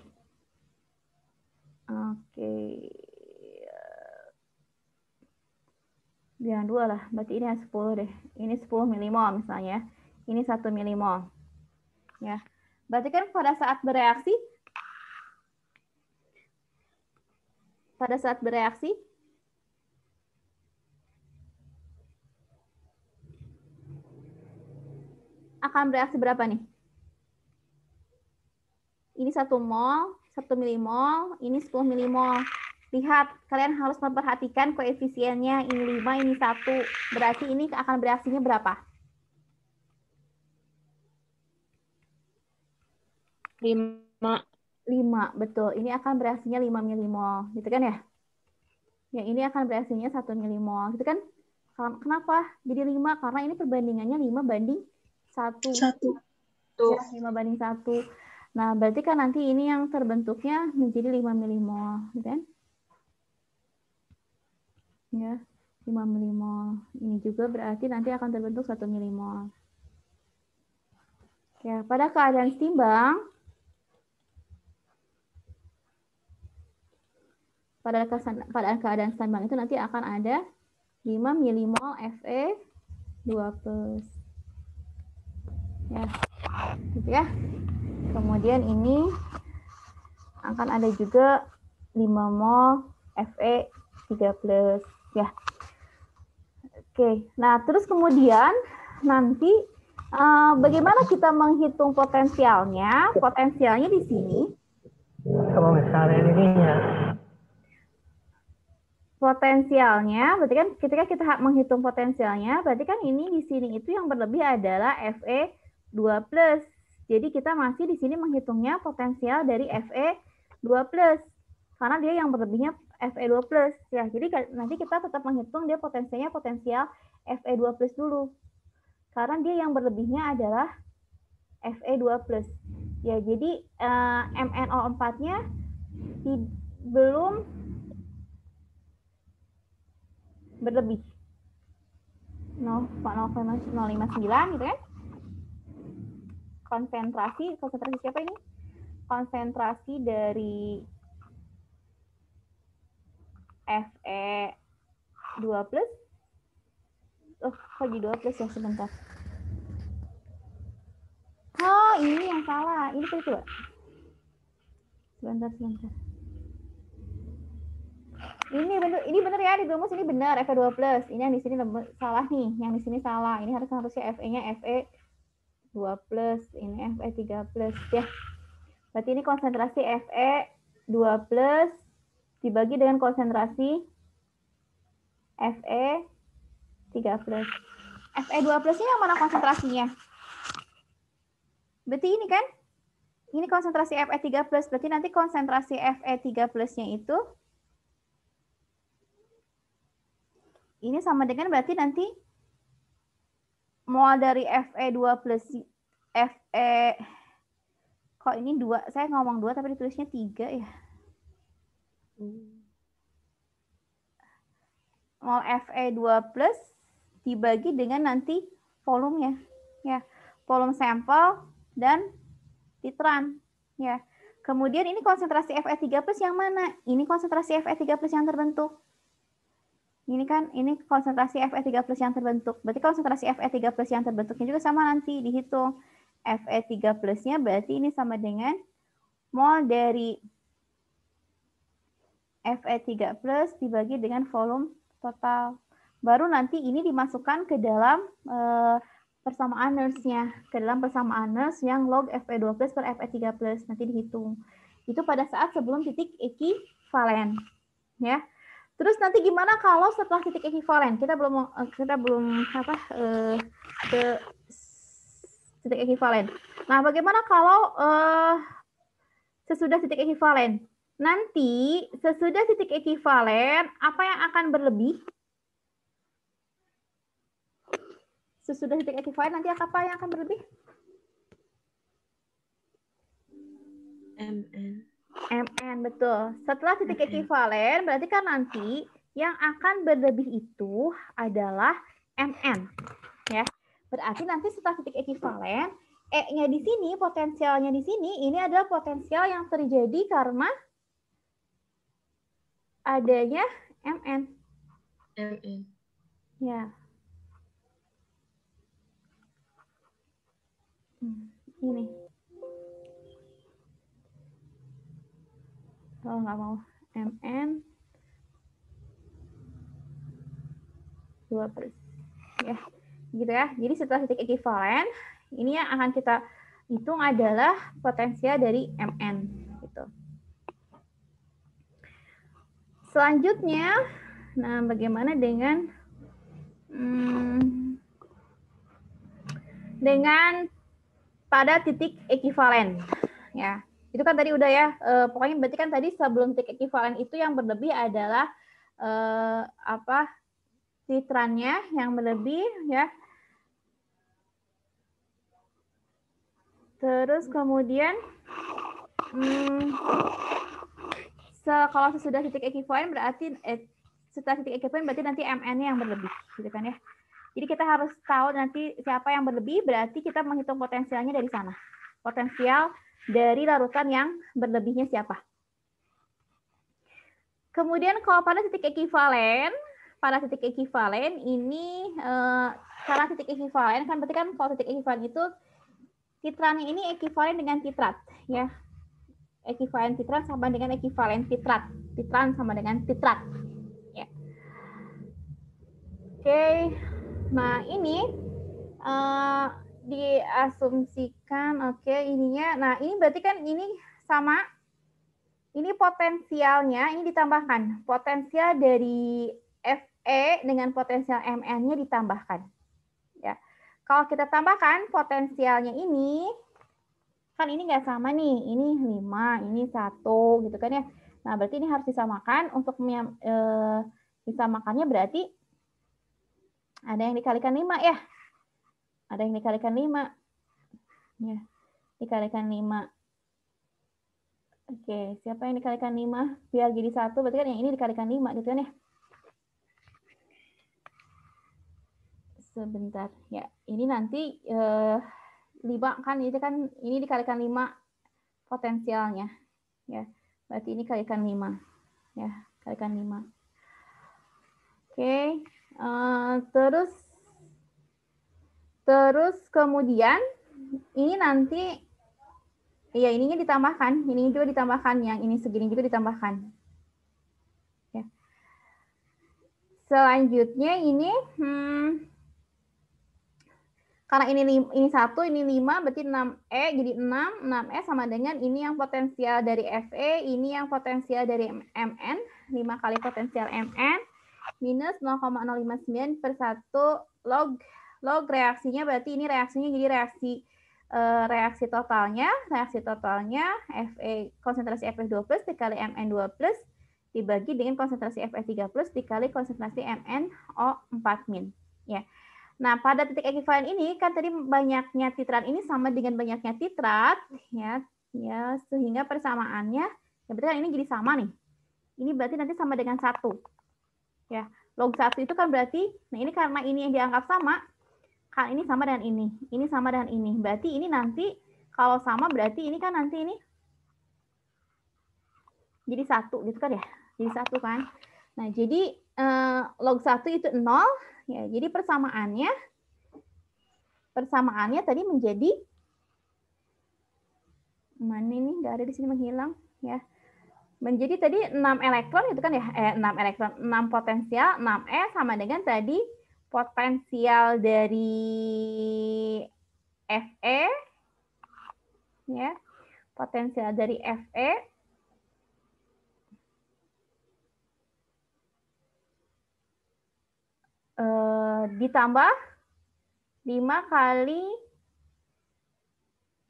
Oke. Jangan 2 lah, berarti ini 10 deh. Ini 10 milimol misalnya. Ini 1 milimol. Ya. Berarti kan pada saat bereaksi akan bereaksi berapa nih? Ini 1 mol, 1 milimol, ini 10 milimol. Lihat, kalian harus memperhatikan koefisiennya. Ini 5, ini 1. Berarti ini akan bereaksinya berapa? 5. 5, betul. Ini akan bereaksinya 5 milimol, gitu kan ya? Ya, ini akan bereaksinya 1 milimol, gitu kan? Kenapa? Jadi 5, karena ini perbandingannya 5 banding 1. 1. Ya, 5 banding 1. Nah, berarti kan nanti ini yang terbentuknya menjadi 5 milimol, gitu kan? Ya, 5 milimol. Ini juga berarti nanti akan terbentuk 1 milimol. Ya, pada keadaan seimbang, pada keadaan seimbang itu nanti akan ada 5 milimol Fe2+. Ya, gitu ya. Kemudian ini akan ada juga 5 mol Fe3+. Ya. Oke, nah terus kemudian nanti bagaimana kita menghitung potensialnya? Potensialnya di sini. Kalau misalnya ininya. Potensialnya, berarti kan ketika kita menghitung potensialnya, berarti kan ini di sini itu yang berlebih adalah Fe2+. Jadi kita masih di sini menghitungnya potensial dari Fe2+. Karena dia yang berlebihnya Fe2+. Ya, jadi nanti kita tetap menghitung dia potensialnya potensial Fe2+ dulu. Karena dia yang berlebihnya adalah Fe2+. Ya, jadi MnO4-nya belum berlebih 0,059 gitu kan. Konsentrasi siapa ini? Konsentrasi dari Fe2+. Oh, kok jadi 2+ ya, sebentar. Oh, ini yang salah. Ini coba. Sebentar. Ini benar ya, di rumus ini benar Fe2+. Ini yang di sini salah nih, yang di sini salah. Ini harusnya Fe-nya Fe2+, ini Fe3+ ya. Berarti ini konsentrasi Fe2+ dibagi dengan konsentrasi Fe3+. Fe2+-nya yang mana konsentrasinya? Berarti ini kan? Ini konsentrasi Fe3+, berarti nanti konsentrasi Fe3+-nya itu ini sama dengan berarti nanti mol dari Fe2+, kok ini 2, saya ngomong 2 tapi ditulisnya 3 ya. Mol Fe2+ dibagi dengan nanti volumenya, ya. Volume sampel dan titran, ya. Kemudian ini konsentrasi Fe3+ yang mana? Ini konsentrasi Fe3+ yang terbentuk. Ini kan, ini konsentrasi Fe3+ yang terbentuk. Berarti konsentrasi Fe3+ yang terbentuknya juga sama nanti dihitung. Fe3+-nya berarti ini sama dengan mol dari Fe3+ dibagi dengan volume total. Baru nanti ini dimasukkan ke dalam persamaan Nernst-nya. Ke dalam persamaan Nernst yang log Fe2+ per Fe3+. Nanti dihitung. Itu pada saat sebelum titik ekivalen. Ya. Terus nanti gimana kalau setelah titik ekivalen? Kita belum ke titik ekivalen. Nah, bagaimana kalau sesudah titik ekivalen? Nanti sesudah titik ekivalen apa yang akan berlebih? sesudah titik ekivalen nanti apa yang akan berlebih? MN, betul. Setelah titik ekivalen, berarti kan nanti yang akan berlebih itu adalah MN. Ya. Berarti nanti setelah titik ekivalen, E-nya di sini, potensialnya di sini, ini adalah potensial yang terjadi karena adanya MN. Ya. Ini. Kalau nggak mau MN 2 plus. Ya, gitu ya. Jadi setelah titik ekivalen, ini yang akan kita hitung adalah potensial dari MN. Gitu. Selanjutnya, nah bagaimana dengan pada titik ekivalen? Ya, itu kan tadi udah ya. Pokoknya berarti kan tadi sebelum titik ekivalen itu yang berlebih adalah titrannya yang berlebih ya. Terus kemudian kalau sesudah titik ekivalen berarti setelah titik ekivalen berarti nanti MN-nya yang berlebih, gitu kan ya. Jadi kita harus tahu nanti siapa yang berlebih, berarti kita menghitung potensialnya dari sana. Potensial dari larutan yang berlebihnya siapa. Kemudian kalau pada titik ekivalen ini karena titik ekivalen kan berarti kan kalau titik ekivalen itu titrannya ini ekivalen dengan titrat ya. Ekivalen titrat sama dengan ekivalen titrat. Titran sama dengan titrat. Ya. Oke. Nah, ini diasumsikan ininya. Nah, ini berarti kan ini sama. Ini potensialnya ini ditambahkan. Potensial dari Fe dengan potensial Mn-nya ditambahkan. Ya. Kalau kita tambahkan potensialnya ini, kan ini nggak sama nih. Ini 5, ini 1, gitu kan ya. Nah, berarti ini harus disamakan. Untuk disamakannya berarti ada yang dikalikan 5 ya. Ada yang dikalikan 5. Ya, dikalikan 5. Oke, siapa yang dikalikan 5? Biar jadi 1, berarti kan yang ini dikalikan 5, gitu kan ya. Sebentar ya, ini nanti 5 kan itu kan ini dikalikan 5 potensialnya ya, berarti ini kalikan 5 ya, kalikan 5. Oke, terus kemudian ini nanti ya ininya ditambahkan, ini juga ditambahkan, yang ini segini juga ditambahkan ya. Selanjutnya ini karena ini 1, ini 5, berarti 6E jadi 6. 6E sama dengan ini yang potensial dari Fe, ini yang potensial dari Mn, 5 kali potensial Mn, minus 0,059 per 1 log reaksinya, berarti ini reaksinya jadi reaksi totalnya Fe, konsentrasi Fe2 plus dikali Mn2 plus dibagi dengan konsentrasi Fe3 plus dikali konsentrasi MnO4 min. Ya. Nah, pada titik ekivalen ini kan tadi banyaknya titrat ini sama dengan banyaknya titrat ya sehingga persamaannya ya berarti kan ini jadi sama nih. Ini berarti nanti sama dengan 1. Ya, log 1 itu kan berarti nah ini karena ini yang dianggap sama, kan ini sama dengan ini sama dengan ini. Berarti ini nanti kalau sama berarti ini kan nanti ini jadi 1 gitu kan ya. Jadi 1 kan. Nah, jadi log 1 itu 0 ya. Jadi persamaannya tadi menjadi mana ini enggak ada di sini menghilang ya. Menjadi tadi 6 elektron gitu kan ya. 6 elektron, 6 potensial, 6E sama dengan tadi potensial dari Fe ya. Potensial dari Fe ditambah 5 kali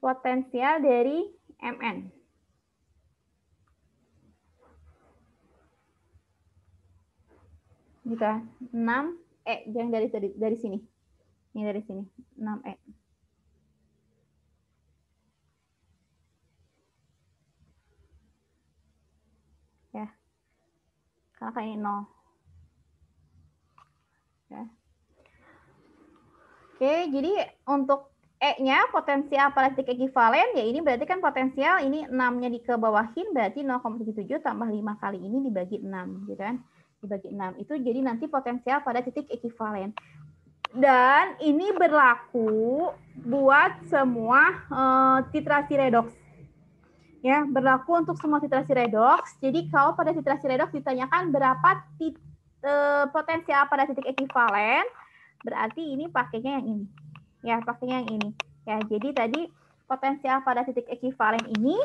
potensial dari Mn. Gitu, 6E yang dari sini. Ini dari sini, 6E. Ya. Karena kayak ini 0. Ya. Oke, jadi untuk E-nya potensial pada titik ekivalen, ya ini berarti kan potensial, ini 6-nya dikebawahin, berarti 0,77 tambah 5 kali ini dibagi 6, gitu kan? Dibagi 6, itu jadi nanti potensial pada titik ekivalen. Dan ini berlaku buat semua titrasi redoks. Ya, berlaku untuk semua titrasi redoks. Jadi kalau pada titrasi redoks ditanyakan berapa potensial pada titik ekivalen, berarti ini pakainya yang ini. Ya, pakainya yang ini. Ya, jadi tadi potensial pada titik ekivalen ini,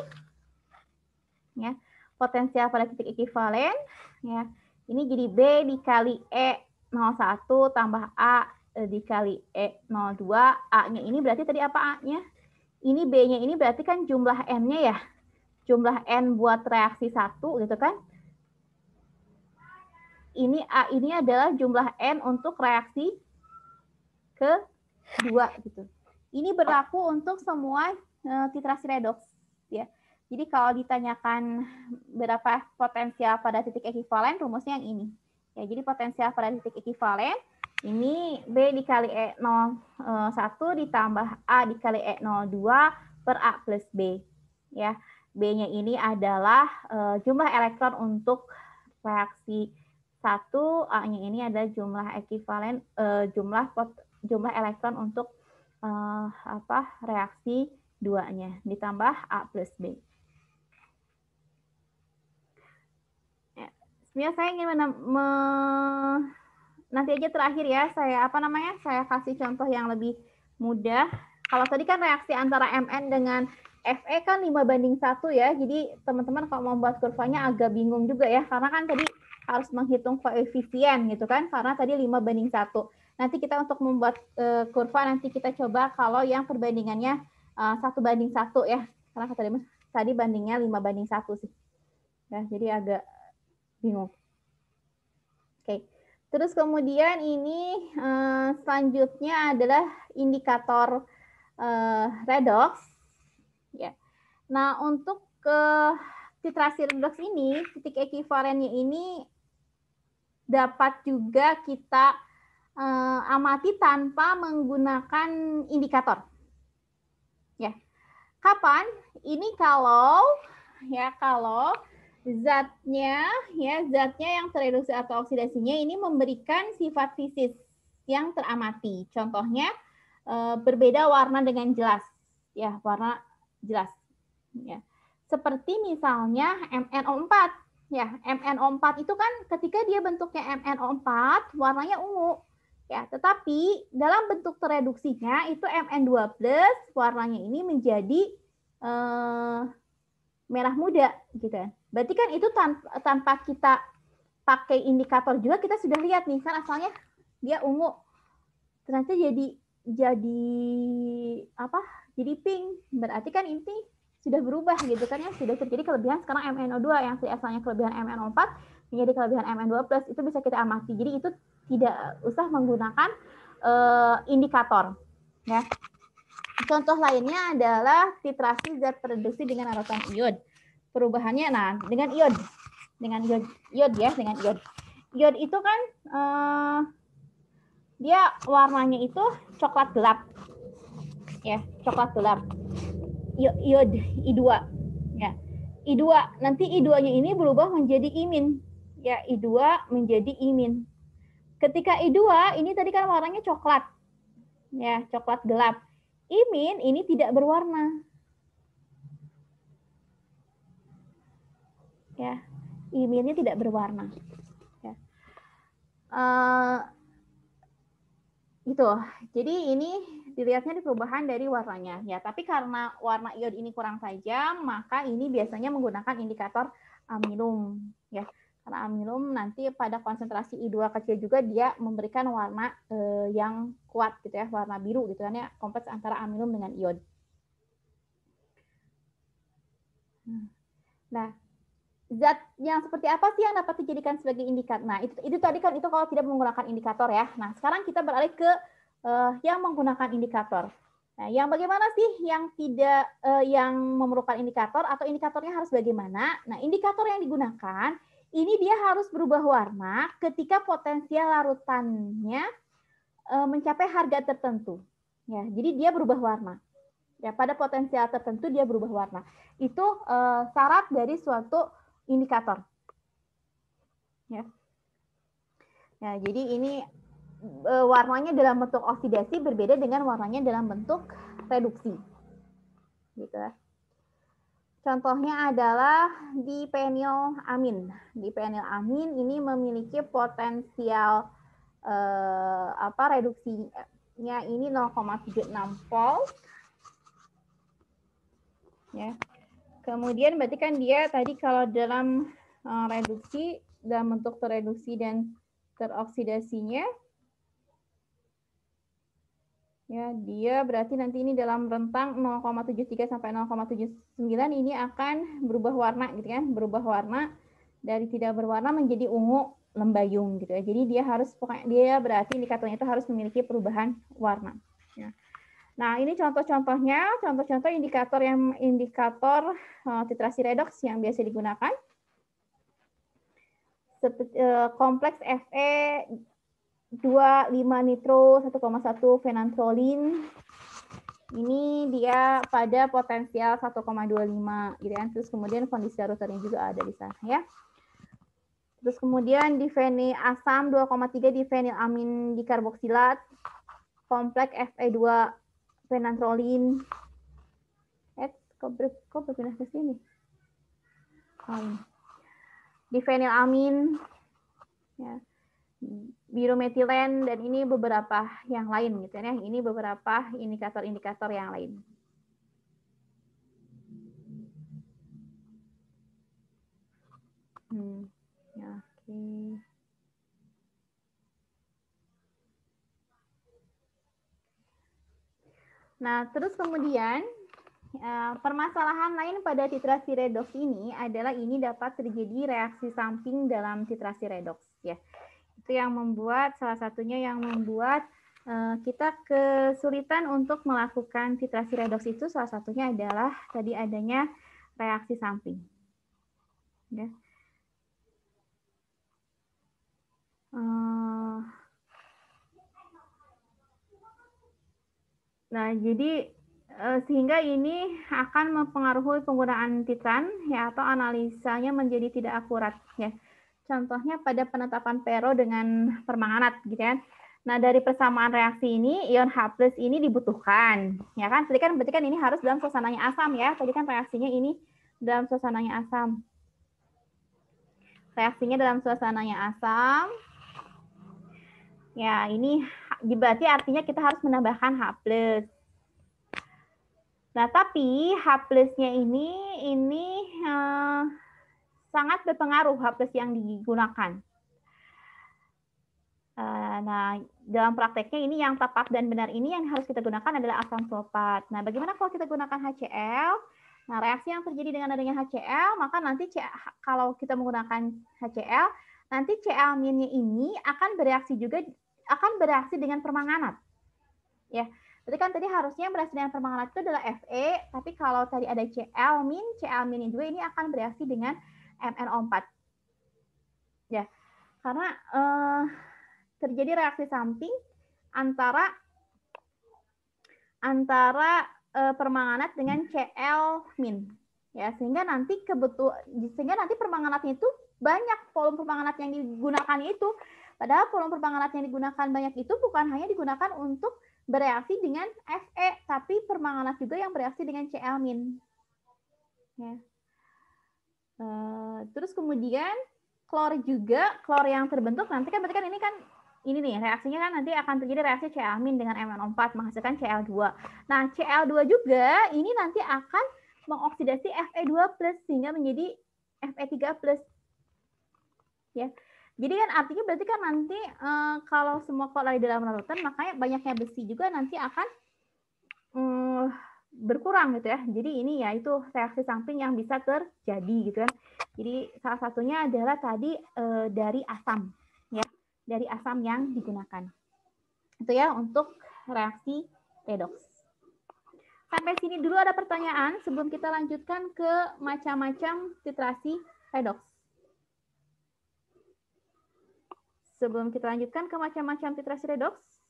ya, potensial pada titik ekivalen, ya, ini jadi B dikali E01 tambah A dikali E02. A-nya ini berarti tadi apa A-nya? Ini B-nya ini berarti kan jumlah N-nya ya. Jumlah N buat reaksi 1 gitu kan. Ini A ini adalah jumlah N untuk reaksi kedua gitu. Ini berlaku untuk semua titrasi redoks ya. Jadi kalau ditanyakan berapa potensial pada titik ekivalen, rumusnya yang ini. Ya, jadi potensial pada titik ekivalen ini B dikali E01 ditambah A dikali E02 per A plus B. Ya, B-nya ini adalah jumlah elektron untuk reaksi 1, A-nya ini adalah jumlah ekivalen jumlah elektron untuk reaksi 2-nya ditambah A plus B. Ya, sebenarnya saya ingin nanti aja terakhir ya, saya saya kasih contoh yang lebih mudah. Kalau tadi kan reaksi antara Mn dengan Fe kan 5:1 ya, jadi teman-teman kalau membuat kurvanya agak bingung juga ya, karena kan tadi harus menghitung koefisien gitu kan, karena tadi 5:1. Nanti kita untuk membuat kurva nanti kita coba kalau yang perbandingannya 1:1 ya, karena tadi bandingnya 5:1 sih. Ya, jadi agak bingung. Oke. Terus kemudian ini selanjutnya adalah indikator redoks. Ya. Nah, untuk titrasi redoks ini, titik ekivalennya ini dapat juga kita amati tanpa menggunakan indikator. Ya. Kapan? Ini kalau zatnya yang tereduksi atau oksidasinya ini memberikan sifat fisis yang teramati. Contohnya berbeda warna dengan jelas. Ya, warna jelas. Ya. Seperti misalnya MnO4. Ya, MnO4 itu kan ketika dia bentuknya MnO4 warnanya ungu. Ya, tetapi dalam bentuk tereduksinya itu Mn2+ warnanya ini menjadi merah muda gitu kan. Berarti kan itu tanpa kita pakai indikator juga kita sudah lihat nih kan asalnya dia ungu. Ternyata jadi Jadi pink. Berarti kan ini sudah berubah gitu kan ya, sudah terjadi kelebihan sekarang MnO2 yang asalnya kelebihan MnO4 menjadi kelebihan Mn2+, itu bisa kita amati. Jadi itu tidak usah menggunakan indikator ya. Contoh lainnya adalah titrasi zat tereduksi dengan larutan iod. Perubahannya dengan iod. Dengan iod. Iod itu kan dia warnanya itu coklat gelap. Ya, coklat gelap. Iod I2 ya. I2 nanti I2-nya ini berubah menjadi imin. Ya, I2 menjadi imin. Ketika I2 ini tadi kan warnanya coklat. Ya, coklat gelap. Imin ini tidak berwarna. Ya, iminnya tidak berwarna. Ya. Gitu. Jadi ini dilihatnya di perubahan dari warnanya. Ya, tapi karena warna iod ini kurang tajam, maka ini biasanya menggunakan indikator amilum. Ya, karena amilum nanti pada konsentrasi I2 kecil juga dia memberikan warna yang kuat gitu ya, warna biru gitu kan ya, kompleks antara amilum dengan iod. Nah, zat yang seperti apa sih yang dapat dijadikan sebagai indikator? Nah, itu tadi kan itu kalau tidak menggunakan indikator ya. Nah, sekarang kita beralih ke yang menggunakan indikator. Nah, yang bagaimana sih yang tidak yang memerlukan indikator atau indikatornya harus bagaimana? Nah, indikator yang digunakan ini dia harus berubah warna ketika potensial larutannya mencapai harga tertentu. Ya, jadi dia berubah warna. Ya, pada potensial tertentu dia berubah warna. Itu syarat dari suatu indikator. Ya. Ya, jadi ini warnanya dalam bentuk oksidasi berbeda dengan warnanya dalam bentuk reduksi. Gitu. Contohnya adalah di penilamin. Di penilamin ini memiliki potensial reduksinya ini 0,76 volt. Ya. Kemudian berarti kan dia tadi kalau dalam reduksi dalam bentuk tereduksi dan teroksidasinya ya, dia berarti nanti ini dalam rentang 0,73 sampai 0,79 ini akan berubah warna gitu kan, berubah warna dari tidak berwarna menjadi ungu lembayung gitu ya. Jadi dia berarti indikatornya itu harus memiliki perubahan warna. Ya. Nah, ini contoh-contohnya, contoh-contoh indikator titrasi redoks yang biasa digunakan. Kompleks Fe 2,5 nitro 1,1 fenantrolin. Ini dia pada potensial 1,25 gitu kan. Terus kemudian kondisi larutannya juga ada di sana ya. Terus kemudian difenil asam 2,3 difenilamin dikarboksilat. Kompleks Fe2 fenantrolin. Kok berpindah ke sini? Difenilamin ya. Birometilen dan ini beberapa yang lain gitu ya. Ini beberapa indikator-indikator yang lain. Ya, oke. Nah, terus kemudian permasalahan lain pada titrasi redoks ini adalah ini dapat terjadi reaksi samping dalam titrasi redoks ya. Itu yang membuat salah satunya yang membuat kita kesulitan untuk melakukan titrasi redoks itu salah satunya adalah tadi adanya reaksi samping. Ya. Nah, jadi sehingga ini akan mempengaruhi penggunaan titran ya atau analisanya menjadi tidak akurat ya. Contohnya pada penetapan pero dengan permanganat gitu kan. Nah, dari persamaan reaksi ini ion H+ ini dibutuhkan ya kan. Berarti kan ini harus dalam suasananya asam ya. Tadi kan reaksinya ini dalam suasananya asam. Reaksinya dalam suasananya asam. Ya, ini berarti artinya kita harus menambahkan H+. Nah, tapi H+-nya ini sangat berpengaruh H+ yang digunakan. Nah, dalam prakteknya ini yang tepat dan benar ini yang harus kita gunakan adalah asam sulfat. Nah, bagaimana kalau kita gunakan HCl? Nah, reaksi yang terjadi dengan adanya HCl, maka nanti kalau kita menggunakan HCl, nanti Cl-nya ini akan bereaksi dengan permanganat. Ya. Berarti kan tadi harusnya bereaksi dengan permanganat itu adalah Fe, tapi kalau tadi ada Cl- juga ini akan bereaksi dengan MnO4. Ya. Karena terjadi reaksi samping antara permanganat dengan Cl-. Ya, sehingga nanti permanganatnya itu banyak volume permanganat yang digunakan itu. Padahal volume permanganat yang digunakan banyak itu bukan hanya digunakan untuk bereaksi dengan Fe, tapi permanganat juga yang bereaksi dengan Cl-. Ya. Terus kemudian klor yang terbentuk nanti kan berarti kan ini nih reaksinya kan nanti akan terjadi reaksi Cl- dengan MnO4 menghasilkan Cl2. Nah, Cl2 juga ini nanti akan mengoksidasi Fe2+ sehingga menjadi Fe3+. Ya. Jadi kan artinya berarti kan nanti kalau semua klor di dalam larutan makanya banyaknya besi juga nanti akan berkurang gitu ya. Jadi ini ya itu reaksi samping yang bisa terjadi gitu kan. Jadi salah satunya adalah tadi dari asam ya, dari asam yang digunakan. Itu ya untuk reaksi redoks. Sampai sini dulu ada pertanyaan sebelum kita lanjutkan ke macam-macam titrasi redoks. Sebelum kita lanjutkan ke macam-macam titrasi redoks.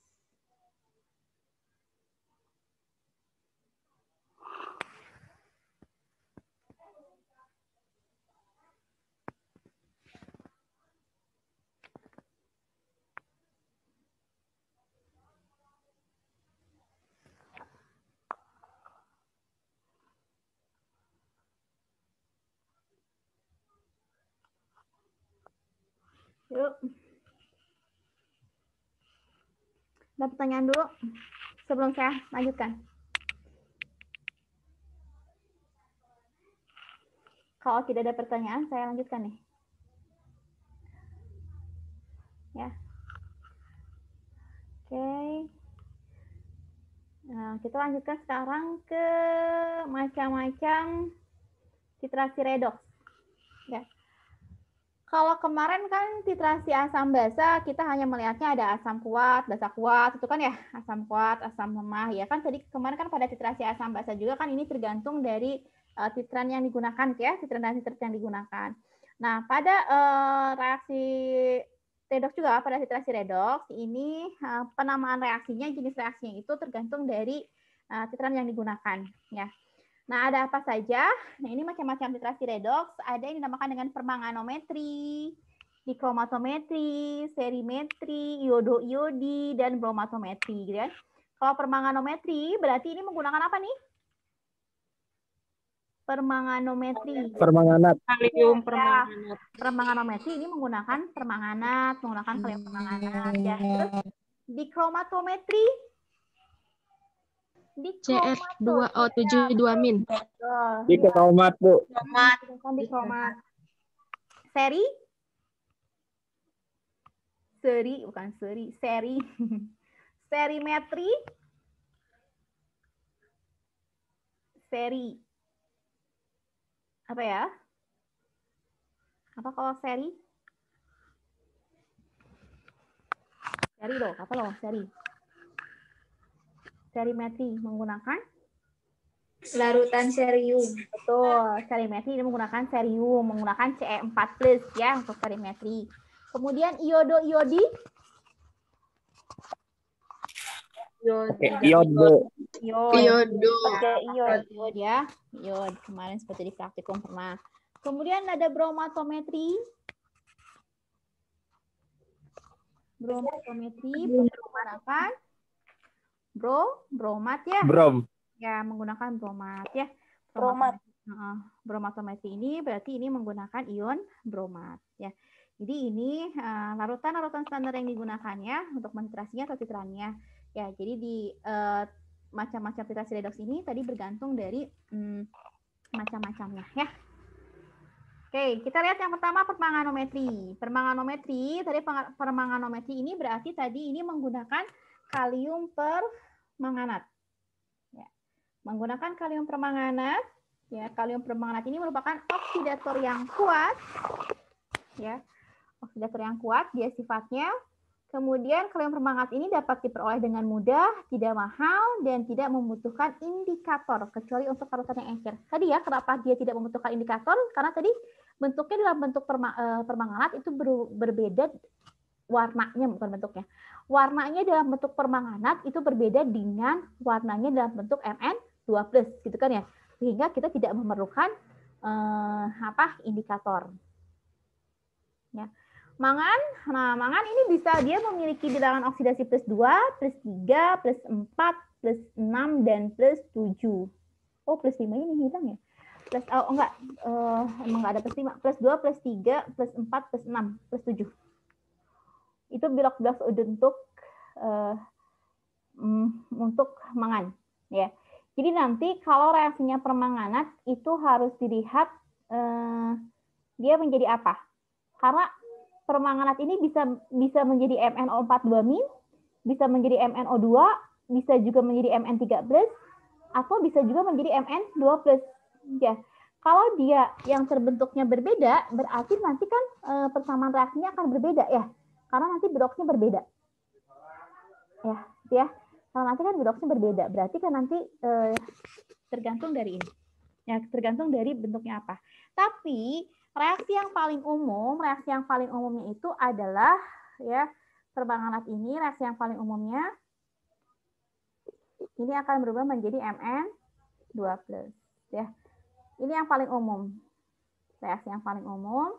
Yuk. Ada pertanyaan dulu sebelum saya lanjutkan. Kalau tidak ada pertanyaan, saya lanjutkan nih. Ya. Oke. Nah, kita lanjutkan sekarang ke macam-macam titrasi redoks. Ya. Kalau kemarin kan titrasi asam basa, kita hanya melihatnya ada asam kuat, basa kuat, itu kan ya, asam kuat, asam lemah, ya kan tadi kemarin kan pada titrasi asam basa juga kan ini tergantung dari titran yang digunakan ya, titran dan titrat yang digunakan. Nah, pada reaksi redoks juga, pada titrasi redoks, ini penamaan reaksinya, jenis reaksinya itu tergantung dari titran yang digunakan, ya. Nah, ada apa saja? Nah, ini macam-macam titrasi redoks. Ada yang dinamakan dengan permanganometri, dikromatometri, serimetri, iodo-iodi, dan bromatometri. Gitu kan? Kalau permanganometri, berarti ini menggunakan apa nih? Permanganometri. Permanganat. Ya, Kalium permanganat. permanganometri ini menggunakan permanganat, menggunakan kalium permanganat. Ya. Terus dikromatometri. CR2O72-. Di kromat, Bu. Di kromat. Seri? Seri, bukan seri. Seri. Serimetri? Seri. Apa ya? Apa kalau seri? Seri loh, apa loh seri? Serimetri menggunakan Larutan serium. betul, serimetri ini menggunakan serium, menggunakan Ce4+ ya untuk serimetri. Kemudian iodo-iodi Iod, Bu. iod ya, iod kemarin seperti di praktikum pernah. Kemudian ada bromatometri. Bromatometri menggunakan bromat ya. Brom. Ya, menggunakan bromat ya. Bromat. Bromatometri ini berarti ini menggunakan ion bromat ya. Jadi ini larutan-larutan standar yang digunakannya untuk mentitrasinya atau titrannya. Ya, jadi di macam-macam titrasi redoks ini tadi bergantung dari macam-macamnya ya. Oke, kita lihat yang pertama permanganometri. Permanganometri, tadi permanganometri ini berarti tadi ini menggunakan kalium permanganat. Ya. Menggunakan kalium permanganat, ya, kalium permanganat ini merupakan oksidator yang kuat. Ya. Oksidator yang kuat dia sifatnya. Kemudian kalium permanganat ini dapat diperoleh dengan mudah, tidak mahal dan tidak membutuhkan indikator kecuali untuk larutan yang encer. Tadi ya, kenapa dia tidak membutuhkan indikator? Karena tadi bentuknya dalam bentuk permanganat itu berbeda warnanya, bukan bentuknya. Warnanya dalam bentuk permanganat itu berbeda dengan warnanya dalam bentuk Mn2+, gitu kan ya. Sehingga kita tidak memerlukan indikator. Ya. Mangan, nah mangan ini bisa dia memiliki bilangan oksidasi +2, +3, +4, +6 dan +7. Oh, +5 ini hilang ya. Enggak, emang enggak ada +5, +2, +3, +4, +6, +7. Itu blok-blok untuk mangan ya. Jadi nanti kalau reaksinya permanganat itu harus dilihat dia menjadi apa. Karena permanganat ini bisa menjadi MnO42-, bisa menjadi MnO2, bisa juga menjadi Mn3+, atau bisa juga menjadi Mn2+. Ya. Kalau dia yang terbentuknya berbeda, berarti nanti kan persamaan reaksinya akan berbeda ya. Karena nanti bloknya berbeda. Ya. Kalau nanti kan redoxnya berbeda, berarti kan nanti tergantung dari ini. Ya, tergantung dari bentuknya apa. Tapi reaksi yang paling umumnya itu adalah ya permanganat ini, reaksi yang paling umumnya ini akan berubah menjadi Mn2+. Ya. Ini yang paling umum. Reaksi yang paling umum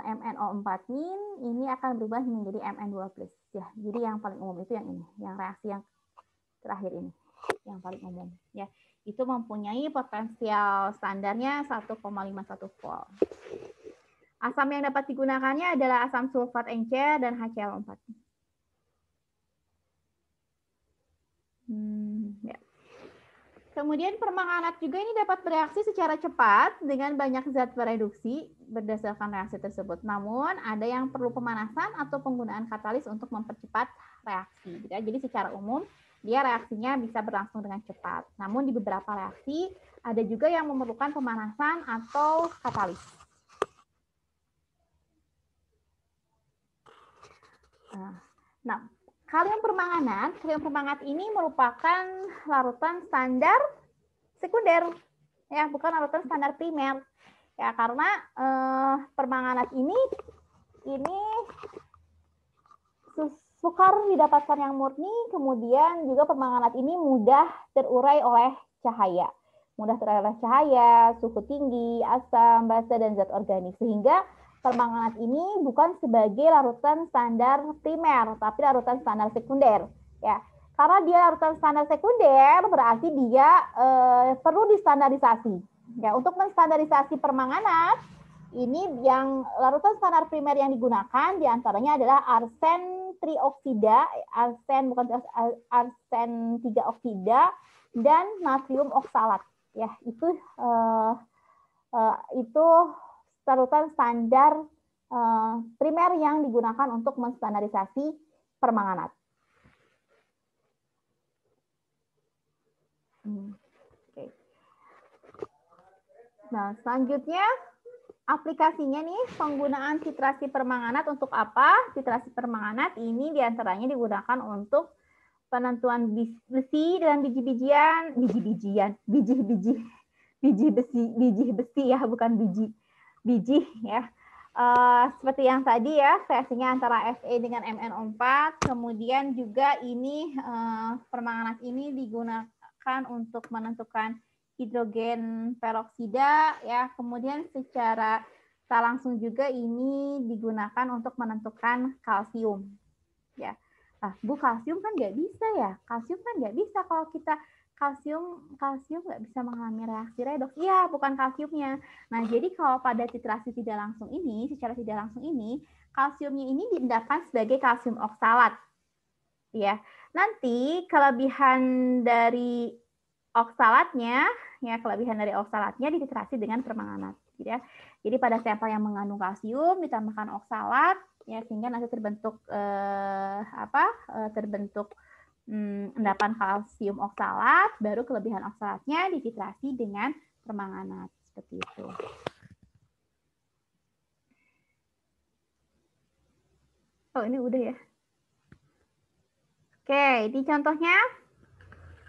MnO4- ini akan berubah menjadi Mn2+. Ya, jadi yang paling umum itu yang ini, yang reaksi yang terakhir ini, yang paling umum. Ya, itu mempunyai potensial standarnya 1,51 volt. Asam yang dapat digunakannya adalah asam sulfat encer dan HCl4. Ya. Kemudian permanganat juga ini dapat bereaksi secara cepat dengan banyak zat bereduksi berdasarkan reaksi tersebut. Namun ada yang perlu pemanasan atau penggunaan katalis untuk mempercepat reaksi. Jadi secara umum dia reaksinya bisa berlangsung dengan cepat. Namun di beberapa reaksi ada juga yang memerlukan pemanasan atau katalis. Nah, kalium permanganat ini merupakan larutan standar sekunder, ya, bukan larutan standar primer. Ya, karena permanganat ini sukar didapatkan yang murni, kemudian juga permanganat ini mudah terurai oleh cahaya. Suhu tinggi, asam, basa, dan zat organik. Sehingga permanganat ini bukan sebagai larutan standar primer, tapi larutan standar sekunder. Ya, karena dia larutan standar sekunder, berarti dia perlu distandarisasi. Ya, untuk menstandarisasi permanganat, ini yang larutan standar primer yang digunakan diantaranya adalah arsen trioksida, arsen 3 oksida, dan natrium oksalat. Ya, itu larutan standar primer yang digunakan untuk menstandarisasi permanganat. Oke. Nah, selanjutnya aplikasinya nih, penggunaan titrasi permanganat untuk apa? Titrasi permanganat ini diantaranya digunakan untuk penentuan besi dan biji besi ya, bukan biji ya. Seperti yang tadi ya, reaksinya antara Fe dengan MnO4. Kemudian juga ini permanganat ini digunakan untuk menentukan hidrogen peroksida ya. Kemudian secara tak langsung juga ini digunakan untuk menentukan kalsium ya. Bu, kalsium kan nggak bisa ya? Kalsium kan nggak bisa kalau kita kalsium nggak bisa mengalami reaksi redoks. Iya, bukan kalsiumnya. Nah, jadi kalau pada titrasi tidak langsung ini, secara tidak langsung ini, kalsiumnya ini diendapkan sebagai kalsium oksalat. Ya, nanti kelebihan dari oksalatnya dititrasi dengan permanganat. Ya. Jadi pada sampel yang mengandung kalsium ditambahkan oksalat, ya, sehingga nanti terbentuk endapan kalsium oksalat, baru kelebihan oksalatnya dititrasi dengan permanganat seperti itu. Oh, ini udah ya. Oke, di contohnya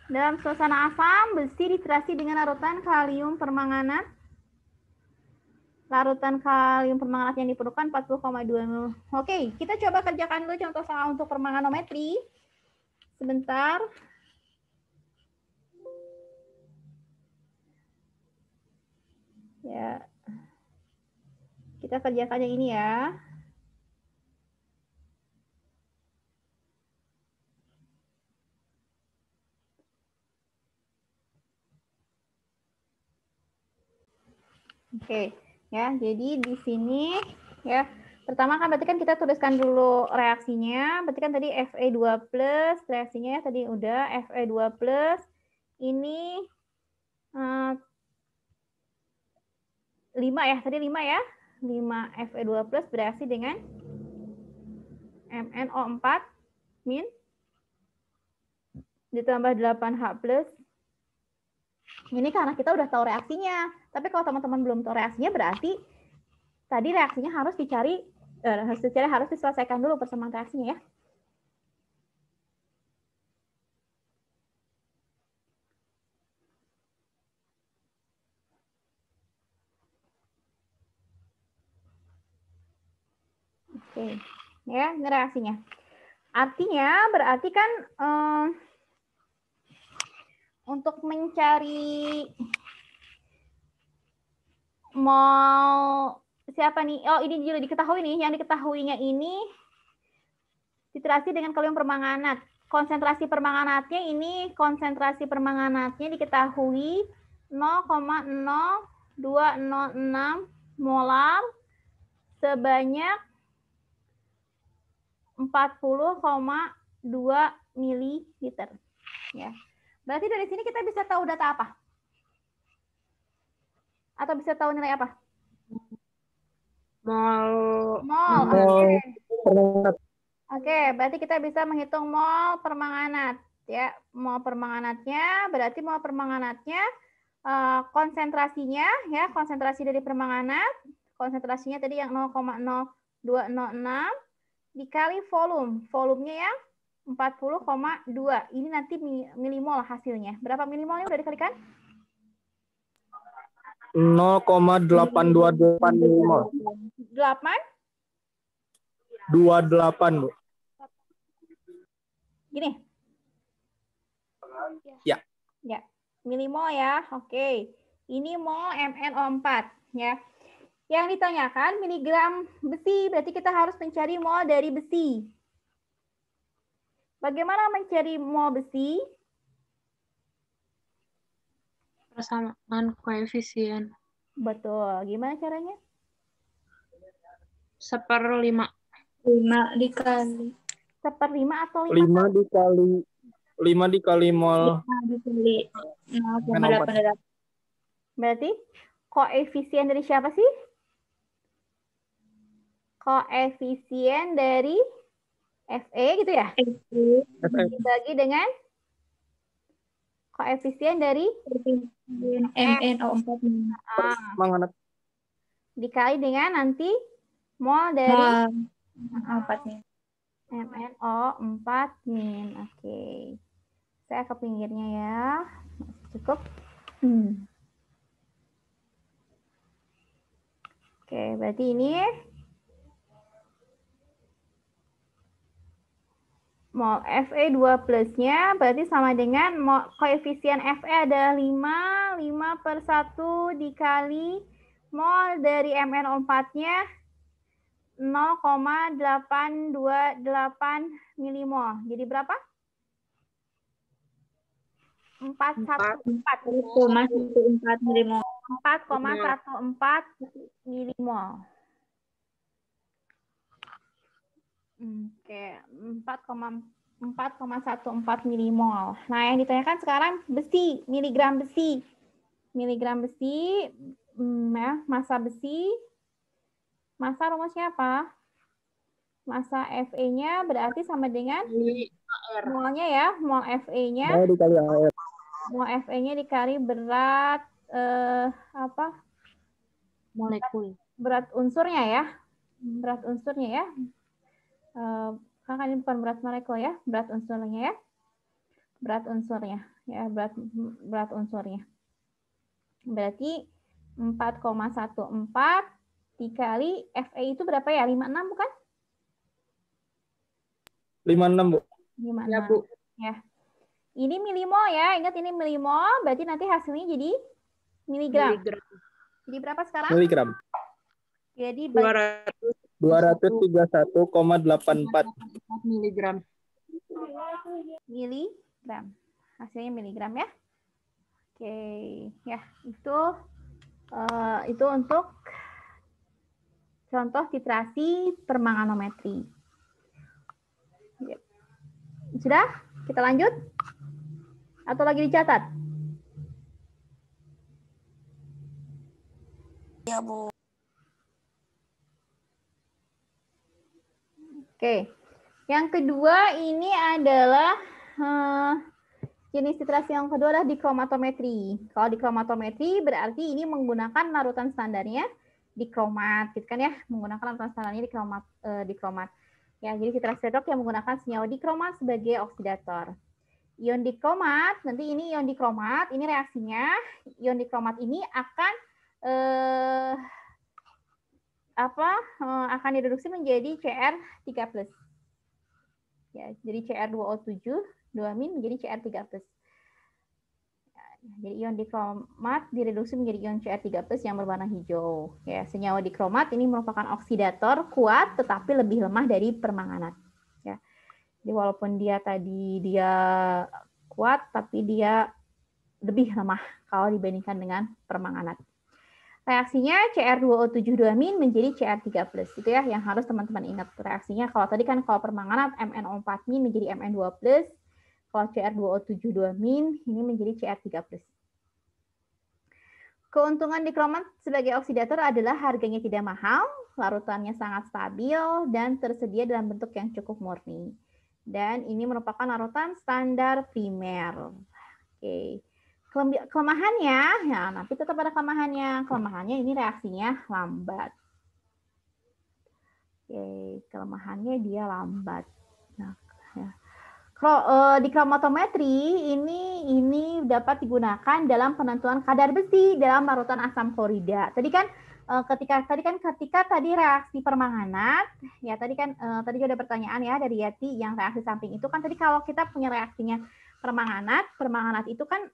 dalam suasana asam, besi dititrasi dengan larutan kalium permanganat. Larutan kalium permanganat yang diperlukan 40,2 mol. Oke, kita coba kerjakan dulu contoh soal untuk permanganometri. Sebentar. Ya. Kita kerjakan yang ini ya. Oke. Ya, jadi di sini ya, pertama kan berarti kan kita tuliskan dulu reaksinya. Berarti kan tadi Fe2+, reaksinya tadi udah Fe2+, ini 5 ya, tadi 5 ya. 5 Fe2+ bereaksi dengan MnO4- ditambah 8H+. Ini karena kita udah tahu reaksinya. Tapi kalau teman-teman belum tahu reaksinya, berarti tadi reaksinya harus diselesaikan dulu persamaan reaksinya ya. Oke, ya ini reaksinya. Artinya berarti kan untuk mencari mol siapa nih? Oh, ini juga diketahui nih. Yang diketahuinya ini titrasi dengan kalium permanganat. Konsentrasi permanganatnya ini diketahui 0,0206 molar sebanyak 40,2 mililiter. Ya. Berarti dari sini kita bisa tahu data apa? Atau bisa tahu nilai apa? Mol. Mol. Oke, berarti kita bisa menghitung mol permanganat. Ya, mol permanganatnya berarti mol permanganatnya konsentrasinya ya, konsentrasi dari permanganat, konsentrasinya tadi yang 0,0206 dikali volume. Volumenya yang 40,2. Ini nanti milimol hasilnya. Berapa milimolnya udah dikalikan? 0,828 milimol. 8? 28, Bu. Gini. Ya. Ya, milimol ya. Oke. Ini mol MnO4 ya. Yang ditanyakan miligram besi, berarti kita harus mencari mol dari besi. Bagaimana mencari mol besi? Persamaan koefisien. Betul. Gimana caranya? 1/5. 5 dikali. 1/5 atau 5? 5 dikali mol. 5 dikali 0,88. Berarti koefisien dari siapa sih? Koefisien dari Fe gitu ya? Dibagi dengan koefisien dari MnO4 Manganat. dikali dengan nanti mol dari MnO4 min. Oke. Saya ke pinggirnya ya. Cukup. Oke, berarti ini mol Fe2 plusnya berarti sama dengan koefisien Fe ada 5 per 1 dikali mol dari MnO4-nya 0,828 milimol. Jadi berapa? 4,14 milimol. 4,14 milimol. Oke, 4,14 milimol. Nah, yang ditanyakan sekarang besi, miligram besi. Miligram besi, ya, massa besi. Massa rumusnya apa? Massa Fe-nya berarti sama dengan molnya ya, mol Fe-nya. Dikali AR. Mol Fe-nya dikali berat apa? Molekul. Berat unsurnya ya. Berat unsurnya ya. Kakak ini bukan berat molekul ya, berat unsurnya ya. Berat unsurnya ya, berat unsurnya. Berarti 4,14 dikali Fe itu berapa ya? 56 bukan? 56, Bu. 56. Ya, Bu. Ya. Ini milimol ya, ingat ini milimol, berarti nanti hasilnya jadi miligram. Jadi berapa sekarang? Miligram. Jadi 231,84 miligram. miligram. Hasilnya miligram ya. Oke, ya itu untuk contoh titrasi permanganometri. Sudah? Kita lanjut? Atau lagi dicatat? Ya, Bu. Oke. Yang kedua ini adalah jenis titrasi yang kedua adalah dikromatometri. Kalau dikromatometri berarti ini menggunakan larutan standarnya dikromat, gitu kan ya? Menggunakan larutan standarnya dikromat. Ya, jadi titrasi redox yang menggunakan senyawa dikromat sebagai oksidator. Ion dikromat, nanti ini ion dikromat, ini reaksinya. Ion dikromat ini akan akan direduksi menjadi Cr3+. Ya, jadi Cr2O7 2- menjadi Cr3+. Jadi ion dikromat direduksi menjadi ion Cr3+ yang berwarna hijau. Ya, senyawa dikromat ini merupakan oksidator kuat tetapi lebih lemah dari permanganat. Ya. Jadi walaupun dia kuat tapi dia lebih lemah kalau dibandingkan dengan permanganat. Reaksinya Cr2O7 2- menjadi Cr3+. Itu ya yang harus teman-teman ingat reaksinya. Kalau tadi kan kalau permanganat MnO4- menjadi Mn2+. Kalau Cr2O7 2- ini menjadi Cr3+. Keuntungan dikromat sebagai oksidator adalah harganya tidak mahal, larutannya sangat stabil, dan tersedia dalam bentuk yang cukup murni. Dan ini merupakan larutan standar primer. Oke. Kelemahannya, ya nanti tetap ada kelemahannya. Kelemahannya ini reaksinya lambat. Oke, kelemahannya dia lambat. Nah, ya. Di kromatometri ini dapat digunakan dalam penentuan kadar besi dalam larutan asam klorida. Tadi kan ketika reaksi permanganat, ya tadi juga ada pertanyaan ya dari Yati yang reaksi samping itu kan tadi kalau kita punya reaksinya permanganat itu kan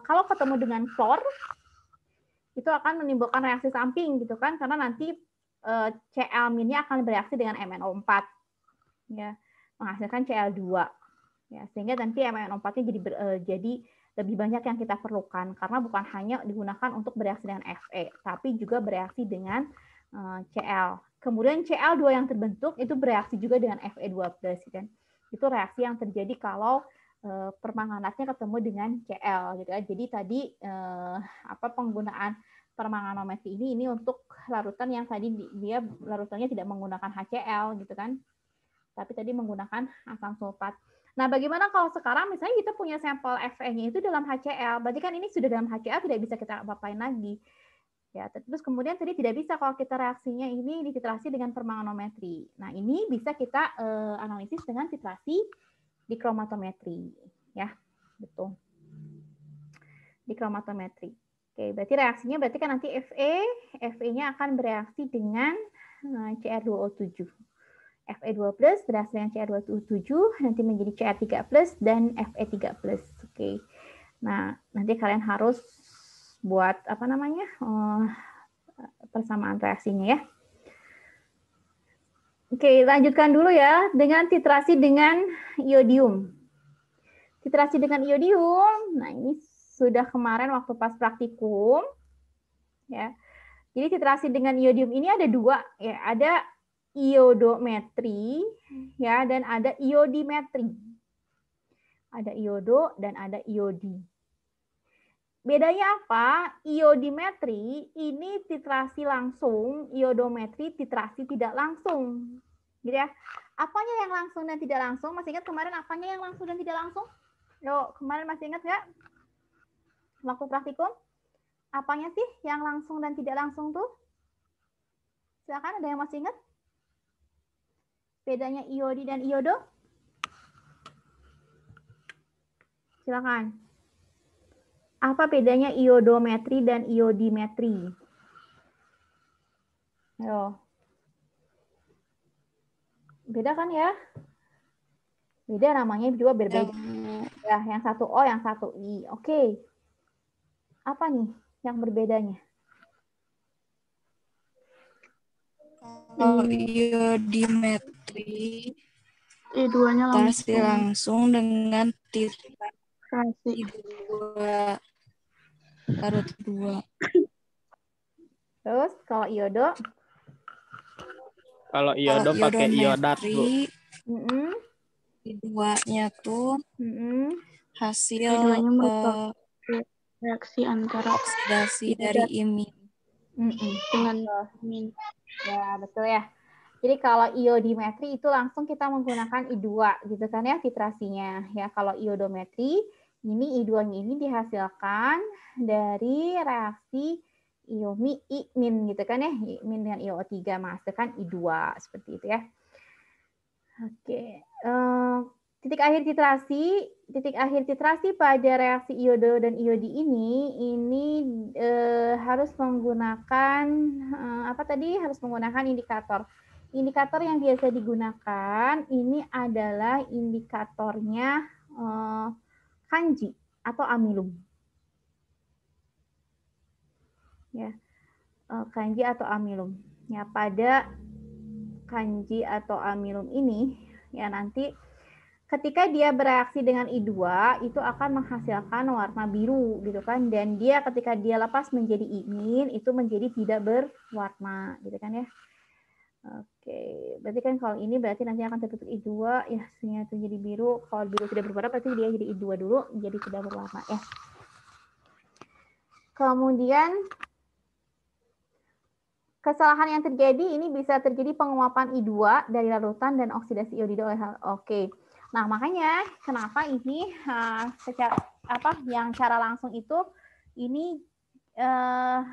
kalau ketemu dengan klor itu akan menimbulkan reaksi samping gitu kan karena nanti Cl-nya akan bereaksi dengan MnO4 ya menghasilkan Cl2. Ya, sehingga nanti MnO4-nya jadi lebih banyak yang kita perlukan karena bukan hanya digunakan untuk bereaksi dengan Fe, tapi juga bereaksi dengan Cl. Kemudian Cl2 yang terbentuk itu bereaksi juga dengan Fe2+. Kan? Itu reaksi yang terjadi kalau permanganatnya ketemu dengan Cl. Gitu ya. Jadi tadi penggunaan permanganometri ini untuk larutan yang tadi dia larutannya tidak menggunakan HCl gitu kan, tapi tadi menggunakan asam sulfat. Nah, bagaimana kalau sekarang misalnya kita punya sampel Fe-nya itu dalam HCl, berarti kan ini sudah dalam HCl tidak bisa kita apa-apain lagi. Ya, terus kemudian tadi tidak bisa kalau kita reaksinya ini dititrasi dengan permanganometri. Nah, ini bisa kita analisis dengan titrasi di kromatometri, ya, betul. Di kromatometri. Oke, berarti reaksinya kan nanti Fe-nya akan bereaksi dengan Cr2O7. Fe2+ bereaksi dengan Cr2O7 nanti menjadi Cr3+ dan Fe3+. Oke. Nah, nanti kalian harus buat persamaan reaksinya ya. Oke, lanjutkan dulu ya dengan titrasi dengan iodium. Titrasi dengan iodium, nah ini sudah kemarin waktu pas praktikum ya. Jadi titrasi dengan iodium ini ada dua ya, ada iodometri ya dan ada iodimetri. Ada iodo dan ada iodi. Bedanya apa? Iodimetri ini titrasi langsung, iodometri titrasi tidak langsung. Gitu ya. Apanya yang langsung dan tidak langsung? Masih ingat kemarin apanya yang langsung dan tidak langsung? Yuk, kemarin masih ingat nggak? Waktu praktikum? Apanya sih yang langsung dan tidak langsung tuh? Silakan, ada yang masih ingat? Bedanya iodi dan iodo? Silakan. Apa bedanya iodometri dan iodimetri? Ayo. Beda kan ya? Beda, namanya juga berbeda. Ya, yang satu O, yang satu I. Oke. Apa nih yang berbedanya? Kalau iodimetri duanya titrasi langsung dengan titrasi dua larut dua. Terus kalau iodo? Kalau iodo pakai iodat, Bu. Keduanya tuh hasil keduanya merupakan reaksi antara oksidasi dari imin dengan imin. Ya, betul ya. Jadi kalau iodimetri itu langsung kita menggunakan I2 gitu kan ya titrasinya. Ya, kalau iodometri ini I2-nya ini dihasilkan dari reaksi imin gitu kan ya. Imin dengan IO3 menghasilkan I2 seperti itu ya. Oke. Titik akhir titrasi pada reaksi iodo dan iodi ini harus menggunakan harus menggunakan indikator. Indikator yang biasa digunakan ini adalah indikatornya kanji atau amilum. Ya, kanji atau amilum. Ya, pada kanji atau amilum ini ya nanti ketika dia bereaksi dengan I2 itu akan menghasilkan warna biru gitu kan, dan dia ketika dia lepas menjadi imin itu menjadi tidak berwarna gitu kan ya. Oke, berarti kan kalau ini berarti nanti akan tertutup I2 ya, sehingga itu jadi biru. Kalau biru tidak berwarna berarti dia jadi I2 dulu jadi tidak berwarna ya. Kemudian kesalahan yang terjadi ini bisa terjadi penguapan I2 dari larutan dan oksidasi iodida oleh oke. Nah, makanya kenapa ini yang cara langsung itu ini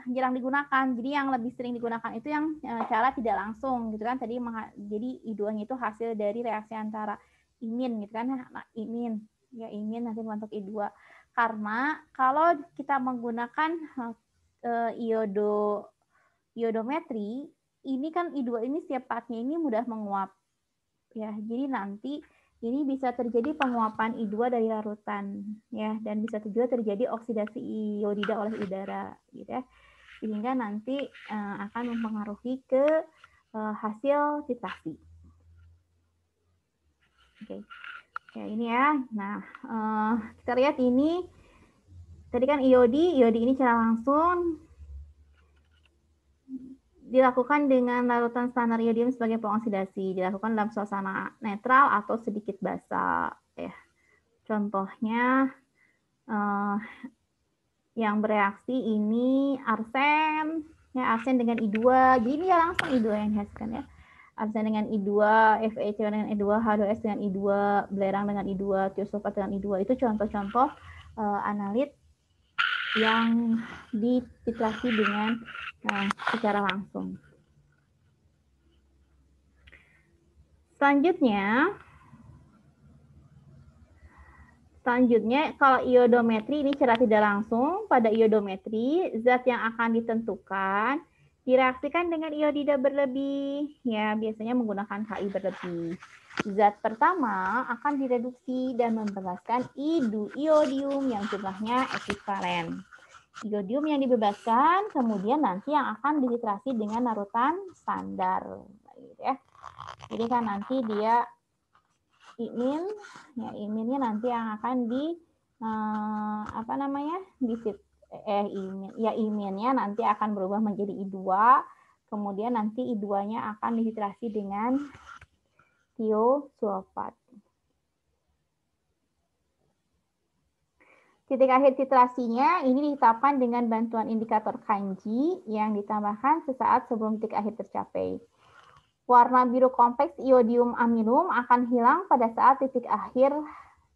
jarang digunakan. Jadi yang lebih sering digunakan itu yang cara tidak langsung gitu kan. Jadi I2-nya itu hasil dari reaksi antara imin gitu kan. Nah, imin nanti membentuk I2. Karena kalau kita menggunakan iodometri, ini kan I2 ini setiap partnya ini mudah menguap. Ya, jadi nanti ini bisa terjadi penguapan I2 dari larutan ya, dan bisa juga terjadi oksidasi iodida oleh udara gitu ya. Sehingga nanti akan mempengaruhi ke hasil titrasi. Oke. Ya, ini ya. Nah, kita lihat ini tadi kan iodi ini cara langsung dilakukan dengan larutan standar iodium sebagai pengoksidasi, dilakukan dalam suasana netral atau sedikit basah. Ya. Contohnya yang bereaksi ini arsen, ya arsen dengan I2, jadi ini ya langsung I2 yang dihasilkan ya. Arsen dengan I2, FeC dengan I2, H2S dengan I2, belerang dengan I2, tiosulfat dengan I2, itu contoh-contoh analit yang dititrasi dengan secara langsung. Selanjutnya kalau iodometri ini secara tidak langsung, pada iodometri zat yang akan ditentukan direaksikan dengan iodida berlebih, ya biasanya menggunakan Hi berlebih. Zat pertama akan direduksi dan membebaskan iodium yang jumlahnya ekivalen. Iodium yang dibebaskan kemudian nanti yang akan dititrasi dengan larutan standar, gitu ya. Jadi kan nanti dia imin, ya iminnya nanti yang akan iminnya nanti akan berubah menjadi I2, kemudian nanti I2-nya akan dititrasi dengan tiosulfat. Titik akhir titrasinya ini ditetapkan dengan bantuan indikator kanji yang ditambahkan sesaat sebelum titik akhir tercapai. Warna biru kompleks iodium amilum akan hilang pada saat titik akhir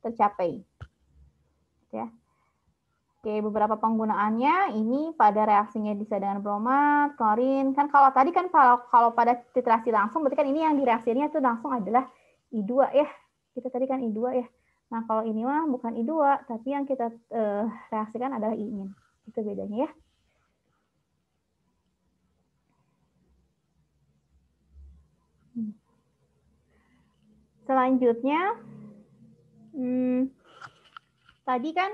tercapai. Ya. Oke, beberapa penggunaannya ini pada reaksinya bisa dengan bromat, klorin. Kan kalau tadi kan kalau pada titrasi langsung berarti kan ini yang direaksinya itu langsung adalah I2 ya. Kita tadi kan I2 ya. Nah, kalau ini mah bukan I2, tapi yang kita reaksikan adalah imin. Itu bedanya ya. Selanjutnya, tadi kan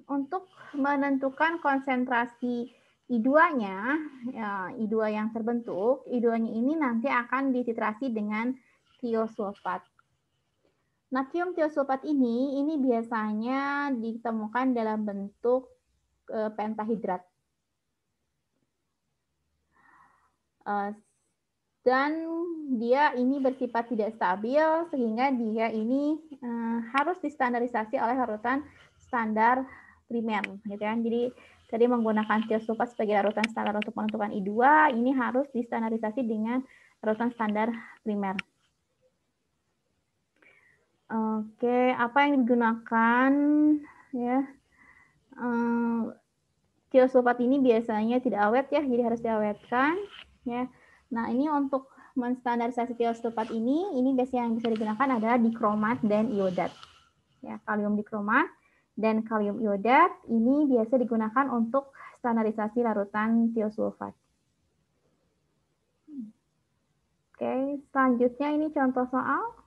untuk menentukan konsentrasi I2-nya, ya, I2 yang terbentuk, I2-nya ini nanti akan dititrasi dengan tiosulfat. Natrium tiosulfat ini biasanya ditemukan dalam bentuk pentahidrat. Dan dia ini bersifat tidak stabil sehingga dia ini harus distandarisasi oleh larutan standar primer, gitu kan. Jadi tadi menggunakan tiosulfat sebagai larutan standar untuk menentukan I2, ini harus distandarisasi dengan larutan standar primer. Oke, apa yang digunakan ya? Tiosulfat ini biasanya tidak awet ya, jadi harus diawetkan ya. Nah, ini untuk menstandarisasi tiosulfat ini biasanya yang bisa digunakan adalah dikromat dan iodat. Ya, kalium dikromat dan kalium iodat ini biasa digunakan untuk standarisasi larutan tiosulfat. Oke, selanjutnya ini contoh soal.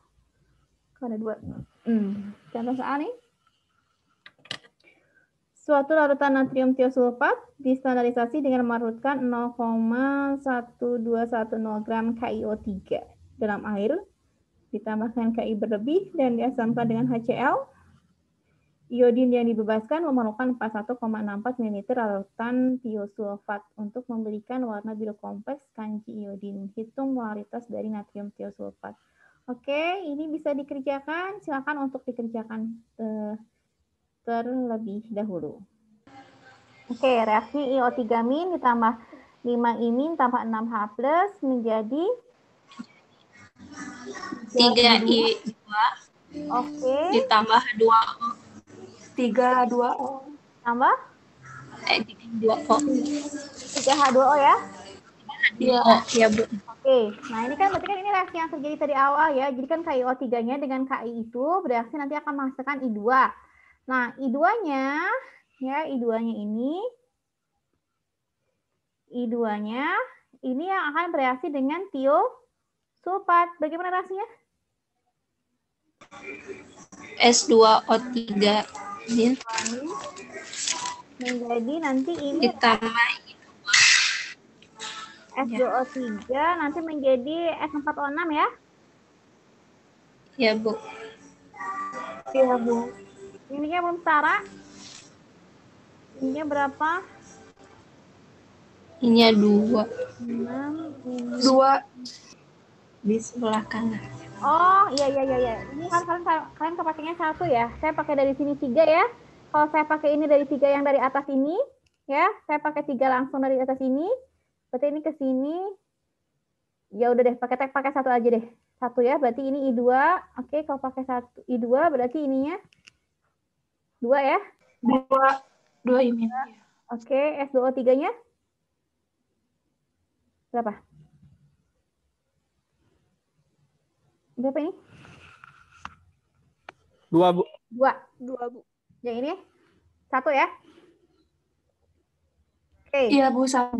Ada 2. Contoh soal nih. Suatu larutan natrium tiosulfat distandarisasi dengan melarutkan 0,1210 gram KiO3 dalam air, ditambahkan Ki berlebih dan diasamkan dengan HCl. Iodin yang dibebaskan memerlukan 41,64 ml larutan tiosulfat untuk memberikan warna biru kompleks kanji iodin. Hitung molaritas dari natrium tiosulfat. Oke, ini bisa dikerjakan. Silakan untuk dikerjakan terlebih dahulu. Oke, reaksi IO3- ditambah 5- tambah 6H+ menjadi 3I2 oke. ditambah 2O. 3H2O. Tambah 2O. 3H2O ya. Iya, ya Bu. Oke, nah ini kan berarti kan ini reaksi yang terjadi tadi awal ya. Jadi kan KiO3-nya dengan Ki itu bereaksi nanti akan menghasilkan I2. Nah, I2-nya ya, I2-nya ini yang akan bereaksi dengan tiosulfat. Bagaimana reaksinya? S2O3 Menjadi nanti ini ditambah S2O3 nanti menjadi S4O6 ya. ya Bu. Iya, Bu. Ininya belum setara. Ininya berapa? Ini 2 6. 2. di sebelah kanan. Oh, iya. Ini kan kalian kepakainya 1 ya. Saya pakai dari sini 3 ya. Kalau saya pakai ini dari 3 yang dari atas ini, ya, saya pakai 3 langsung dari atas ini. Berarti ini ke sini. Ya udah deh, pakai 1 aja deh. 1 ya, berarti ini I2. Oke, kalau pakai 1 I2 berarti ininya 2 ya. 2 ini. Oke, S2O3-nya berapa? Berapa ini? 2, Bu. 2, Bu. Yang ini 1 ya. Oke. Iya, Bu, sama.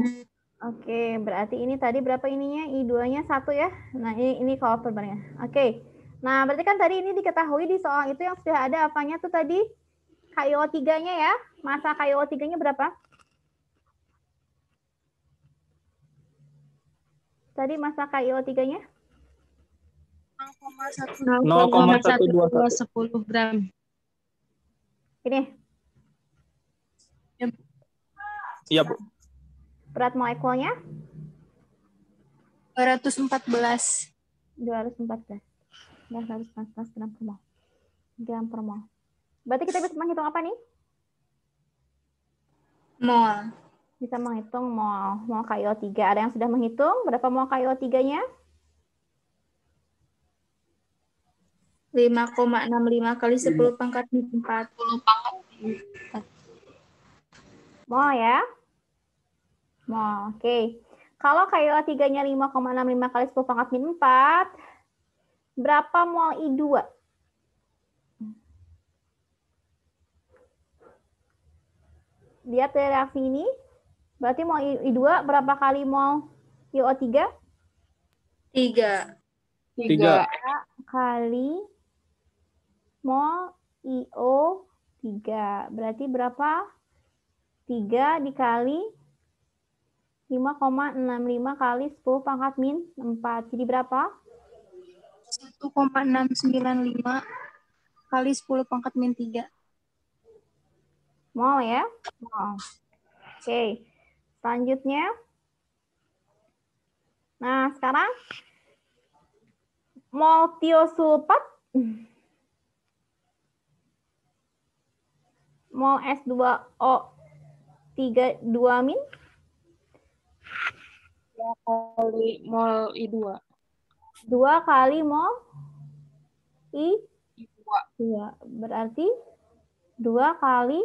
Oke, berarti ini tadi berapa ininya? I2-nya 1 ya. Nah, ini kalau perbandingan. Oke. Nah, berarti kan tadi ini diketahui di soal itu yang sudah ada apanya tuh tadi? KiO3-nya ya. Massa KiO3-nya berapa? Tadi massa KiO3-nya? 0,1210 gram. Ini. Iya, Bu. Berat molekulnya? 214. 214 gram per mol. Gram per mol. Berarti kita bisa menghitung apa nih? Mol. Bisa menghitung mol KiO3. Ada yang sudah menghitung berapa mol KiO3-nya? 5,65 kali 10 pangkat 4. 10 pangkat 4. Mol ya? Mol, oke. Kalau KiO3-nya 5,65 kali 10 pangkat min 4, berapa mol I2? Lihat dari reaksi ini. Berarti mol I2 berapa kali mol IO3? 3. 3. Kali mol IO3. Berarti berapa? 3 dikali 5,65 kali 10 pangkat min 4. Jadi berapa? 1,695 kali 10 pangkat min 3. Mol ya? Mol. Oke. Selanjutnya. Nah, sekarang mol tiosulfat. Mol S2O3 2 min. 2 kali mol I2. 2 kali mol I2. Berarti 2 kali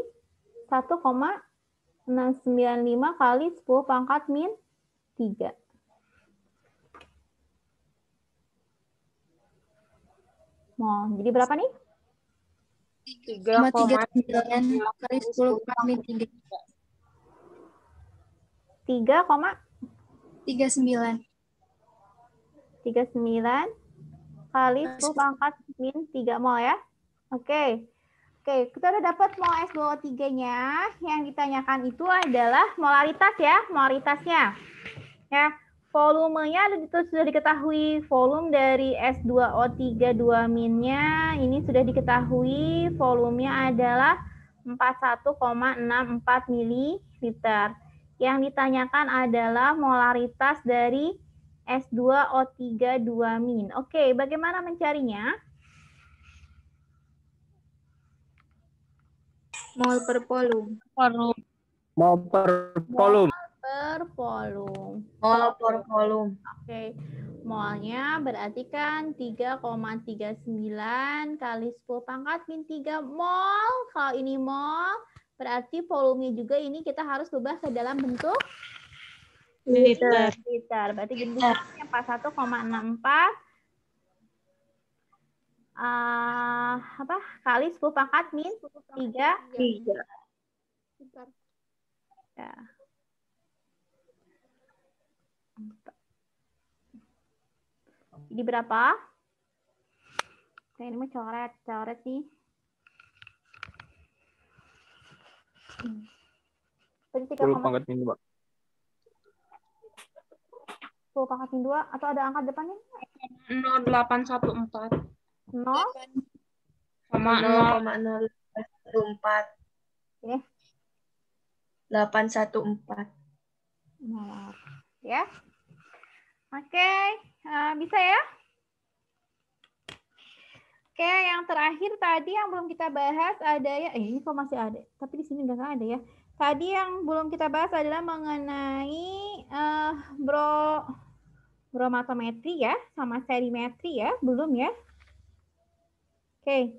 1,695 kali 10 pangkat min 3. mol. Jadi berapa nih? 3,39 kali 10 pangkat min 3. 3,39 39 kali 10 pangkat min 3 mol ya. Oke. Oke, kita udah dapat mol S2O3-nya. Yang ditanyakan itu adalah molaritas ya, molaritasnya. Ya, volumenya sudah diketahui. Volume dari S2O3 2-nya ini sudah diketahui. Volumenya adalah 41,64 ml. Yang ditanyakan adalah molaritas dari S2O3 2-. Oke, bagaimana mencarinya? Mol per volume. Mau per volume. Per volume. Mol per volume. Oke, molnya berarti kan 3,39 kali 10 pangkat min 3 mol. Kalau ini mol, berarti volumenya juga ini kita harus ubah ke dalam bentuk Liter. liter. Berarti bentuknya 41,64 kali 10 pangkat min 3. Ya. Jadi berapa? Nah, ini mah coret nih. Berarti 10 pangkat min 2. 10 pangkat min 2 atau ada angka depannya? 0,814 0 sama 0,014. Ini 814. molar. Ya. Oke, bisa ya? Oke, yang terakhir tadi yang belum kita bahas ada ya, ini kok masih ada, tapi di sini udah nggak ada ya. Tadi yang belum kita bahas adalah mengenai bromatometri ya, sama serimetri ya, belum ya? Oke,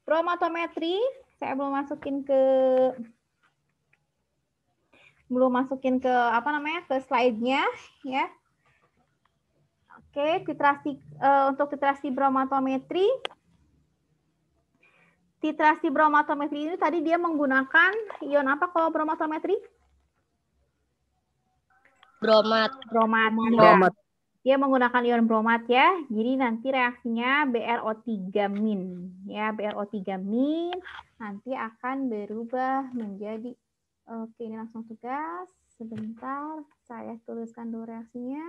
bromatometri saya belum masukin ke apa namanya, ke slide-nya ya. Oke, untuk titrasi bromatometri. Titrasi bromatometri ini tadi dia menggunakan ion apa kalau bromatometri? Bromat. Bromat. Bromat. Dia menggunakan ion bromat ya. Jadi nanti reaksinya BrO3- ya, BrO3- nanti akan berubah menjadi, oke, ini langsung tugas. Sebentar, saya tuliskan dulu reaksinya.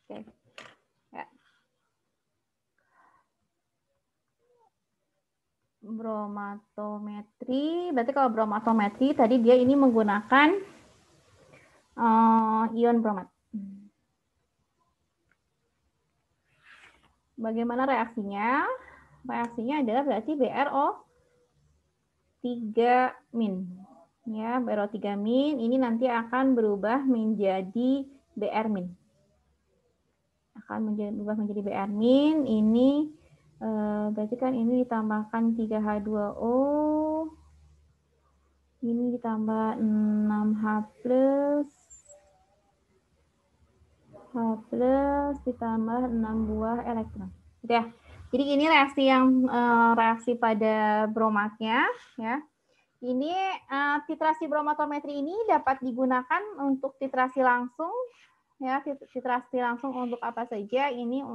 Oke. Ya. Bromatometri, berarti kalau bromatometri tadi dia ini menggunakan ion bromat. Bagaimana reaksinya? Reaksinya adalah berarti BrO3-. Ya, BrO3- ini nanti akan berubah menjadi Br-. Akan berubah menjadi Br-. Ini berarti kan ini ditambahkan 3H2O. Ini ditambah 6H+. H+ ditambah 6 buah elektron. Gitu ya. Jadi ini reaksi pada bromatnya ya. Ini titrasi bromatometri ini dapat digunakan untuk titrasi langsung ya, titrasi langsung untuk apa saja? Ini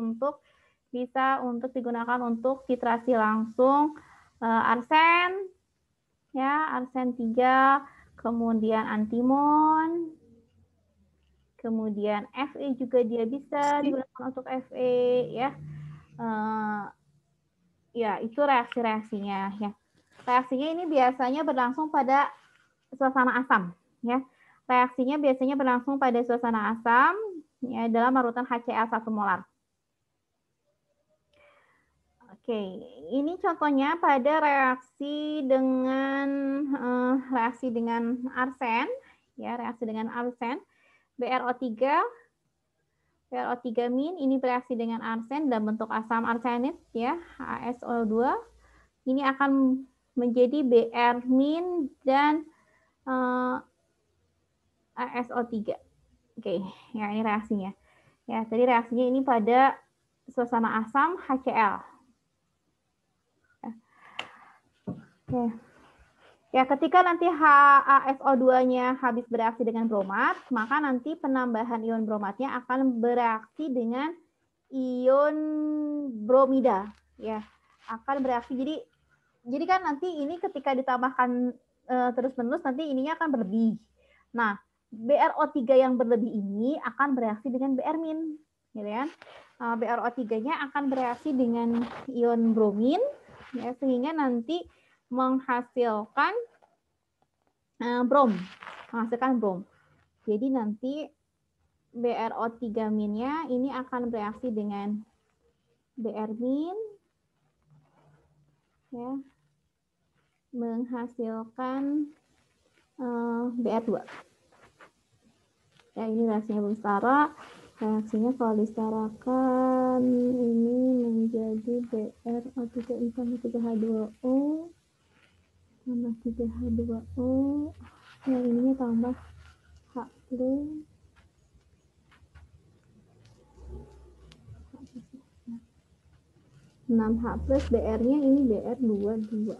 bisa untuk digunakan untuk titrasi langsung arsen ya, arsen 3, kemudian antimon. Kemudian Fe juga dia bisa digunakan untuk Fe ya. Ya, itu reaksi-reaksinya ya. Reaksinya ini biasanya berlangsung pada suasana asam ya. Reaksinya biasanya berlangsung pada suasana asam ya, dalam larutan HCl 1 molar. Oke, ini contohnya pada reaksi dengan arsen ya, reaksi dengan arsen. BrO3- ini bereaksi dengan arsen dalam bentuk asam arsenit ya, HSO2. ini akan menjadi Br min dan ASO3. Oke, ya ini reaksinya. Ya, tadi reaksinya ini pada suasana asam HCl. Oke. Ya, ketika nanti HaSO2-nya habis bereaksi dengan bromat, maka nanti penambahan ion bromatnya akan bereaksi dengan ion bromida. Ya, akan bereaksi. Jadi kan nanti ini ketika ditambahkan terus-menerus nanti ininya akan berlebih. Nah, BrO3 yang berlebih ini akan bereaksi dengan Br min, gitu kan? BrO3-nya akan bereaksi dengan ion bromin, ya, sehingga nanti menghasilkan brom. Jadi nanti BrO3 minnya ini akan bereaksi dengan Br min, ya, menghasilkan Br2. Ya, ini reaksinya belum setara. Reaksinya kalau disetarakan ini menjadi BrO3 tambah 3H2O tambah 3H2O. Yang ininya tambah H plus 6H plus BR-nya ini BR22.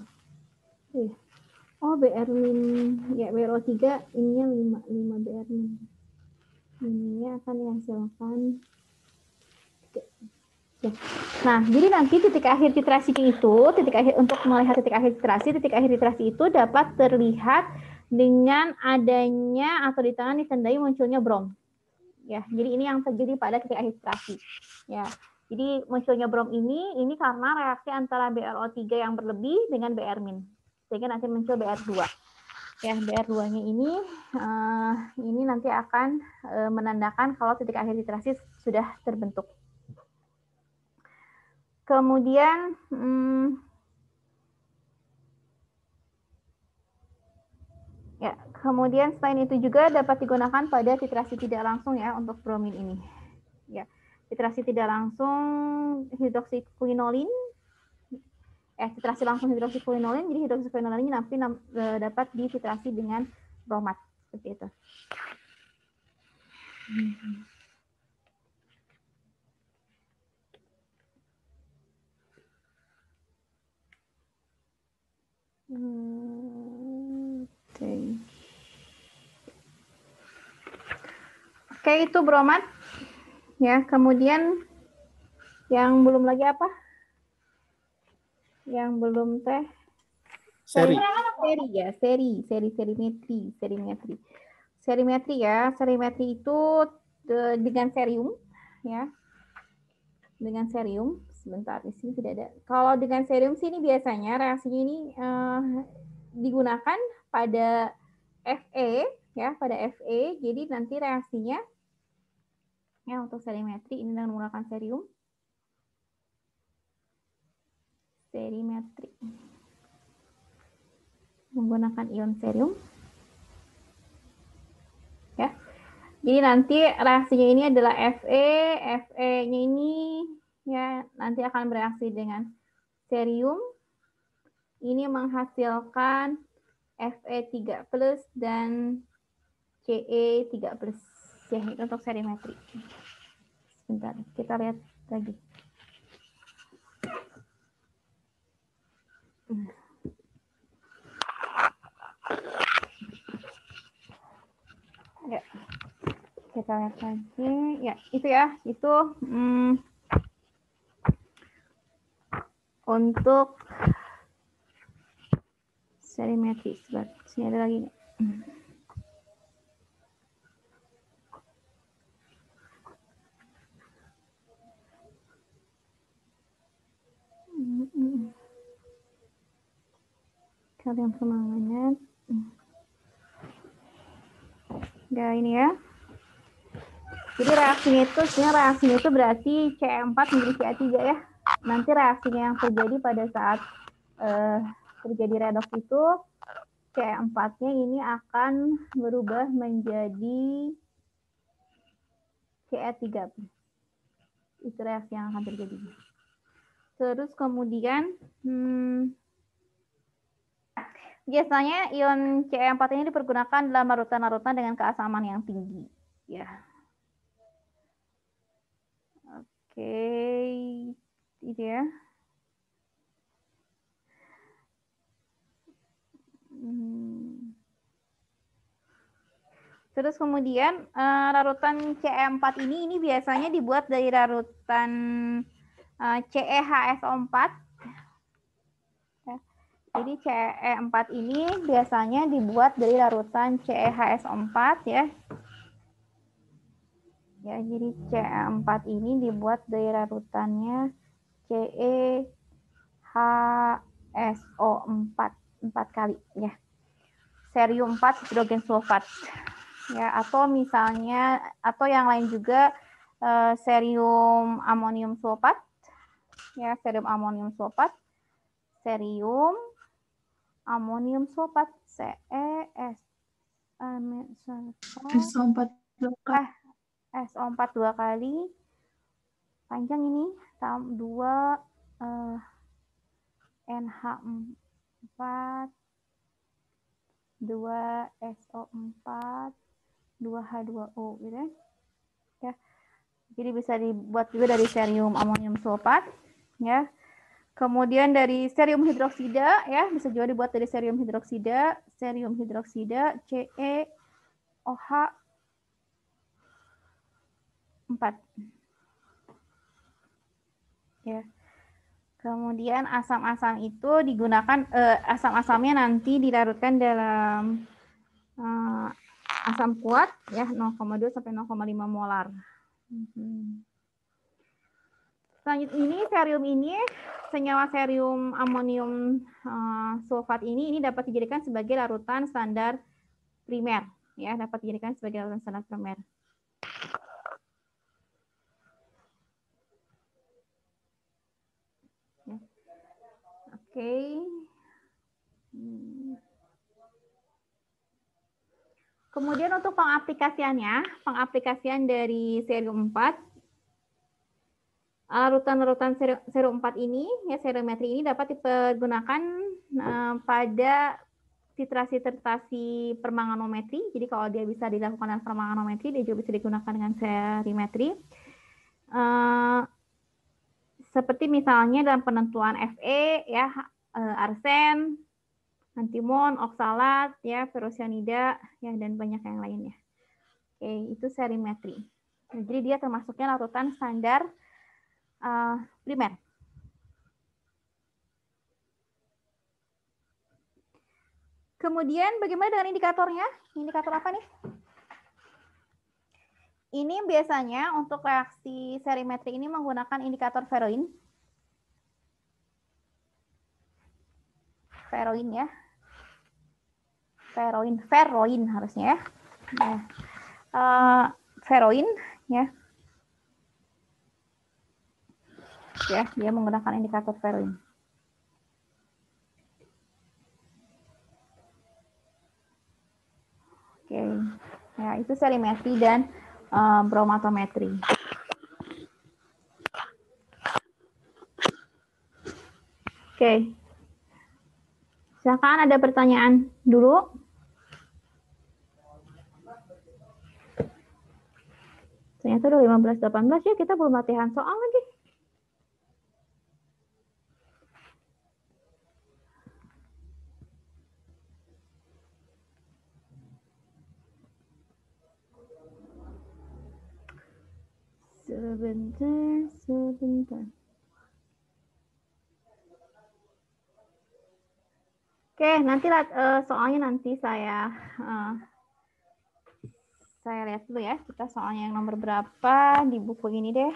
Oh, BR min, ya BRO3 ininya 5 BR min. Ininya akan dihasilkan. Nah, jadi nanti titik akhir titrasinya itu, untuk melihat titik akhir titrasi itu dapat terlihat dengan adanya atau ditandai munculnya brom. Ya, jadi ini yang terjadi pada titik akhir titrasi. Ya, jadi munculnya brom ini karena reaksi antara BrO3 yang berlebih dengan Br min, sehingga nanti muncul Br2. Ya, BR2-nya ini nanti akan menandakan kalau titik akhir titrasi sudah terbentuk. Kemudian selain itu juga dapat digunakan pada titrasi tidak langsung ya untuk bromin ini. Ya, titrasi tidak langsung hidroksikuinolin. Titrasi langsung hidroksikuinolin, jadi hidroksikuinolin ini nanti dapat dititrasi dengan bromat seperti itu. Oke, itu bromat. Ya, kemudian yang belum lagi apa? Yang belum teh Seri. Serimetri ya. Serimetri itu dengan serium ya. Dengan serium, sebentar di sini tidak ada. Kalau dengan serium sih ini biasanya reaksinya ini digunakan pada Fe ya, pada Fe. Jadi nanti reaksinya ya untuk serimetri ini dengan menggunakan serium. Serimetri menggunakan ion serium ya. Jadi nanti reaksinya ini adalah Fe-nya ini ya nanti akan bereaksi dengan serium. Ini menghasilkan Fe3+ dan Ce3+. Ya, itu untuk serimetri. Sebentar, kita lihat lagi. Ya, kita lihat lagi. Ya, itu ya, itu untuk serimetri. Sebentar, sini ada lagi nih. Kalian semangat. Ya, ini ya. Jadi reaksinya itu berarti Ce4 menjadi Ca3 ya. Nanti reaksinya yang terjadi pada saat terjadi redoks itu Ce4-nya ini akan berubah menjadi Ce3. Itu reaksi yang akan terjadi. Terus kemudian biasanya ion Ce4 ini dipergunakan dalam larutan-larutan dengan keasaman yang tinggi. Ya. Oke, itu ya. Terus kemudian larutan Ce4 ini biasanya dibuat dari larutan CeHSO4. Ya. Jadi Ce4 ini biasanya dibuat dari larutan CeHSO4 ya. Ya, jadi Ce4 ini dibuat dari larutannya CeHSO4 4 kali ya. Cerium 4 hidrogen sulfat. Ya, atau misalnya atau yang lain juga cerium amonium sulfat. Ya, cerium amonium sulfat. Cerium amonium sulfat CeS SO4 SO4 2 kali. Panjang ini 2 NH4 2 SO4 2 H2O gitu ya. Jadi bisa dibuat juga dari cerium amonium sulfat ya. Kemudian dari cerium hidroksida ya, bisa juga dibuat dari cerium hidroksida CeOH 4 ya. Kemudian asam-asam itu digunakan asam-asamnya nanti dilarutkan dalam asam kuat ya 0,2 sampai 0,5 molar. Selanjutnya ini cerium ini senyawa cerium amonium sulfat ini dapat dijadikan sebagai larutan standar primer ya, dapat dijadikan sebagai larutan standar primer. Oke. Kemudian untuk pengaplikasian dari cerium 4, larutan-larutan cerium 4 ini, ya seriometri ini dapat dipergunakan pada titrasi-titrasi permanganometri. Jadi kalau dia bisa dilakukan dengan permanganometri, dia juga bisa digunakan dengan serimetri. Seperti misalnya dalam penentuan Fe, ya arsen, antimon, oksalat, ya, ferrocyanida, ya, dan banyak yang lainnya. Oke, itu serimetri. Nah, jadi dia termasuknya larutan standar primer. Kemudian bagaimana dengan indikatornya? Indikator apa nih? Ini biasanya untuk reaksi serimetri ini menggunakan indikator Ferroin. Ferroin ya. Ferroin harusnya ya. Ferroin ya. Ya, dia menggunakan indikator Ferroin. Oke. Ya, itu serimetri dan bromatometri. Oke. Silakan ada pertanyaan dulu. Ternyata udah 15-18 ya, kita belum latihan soal lagi. Sebentar. Oke, nanti soalnya nanti saya lihat dulu ya. Kita soalnya yang nomor berapa di buku ini deh.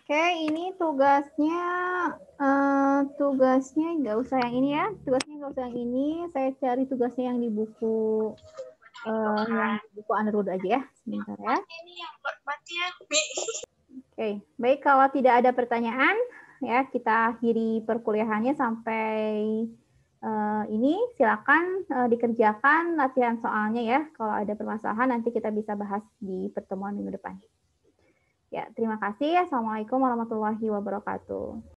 Oke, ini tugasnya nggak usah yang ini ya. Tugasnya nggak usah yang ini. Saya cari tugasnya yang di buku Underwood aja ya. Sebentar ya. Oke, baik, kalau tidak ada pertanyaan ya kita akhiri perkuliahannya sampai ini. Silakan dikerjakan latihan soalnya ya. Kalau ada permasalahan nanti kita bisa bahas di pertemuan minggu depan. Ya, terima kasih. Assalamualaikum warahmatullahi wabarakatuh.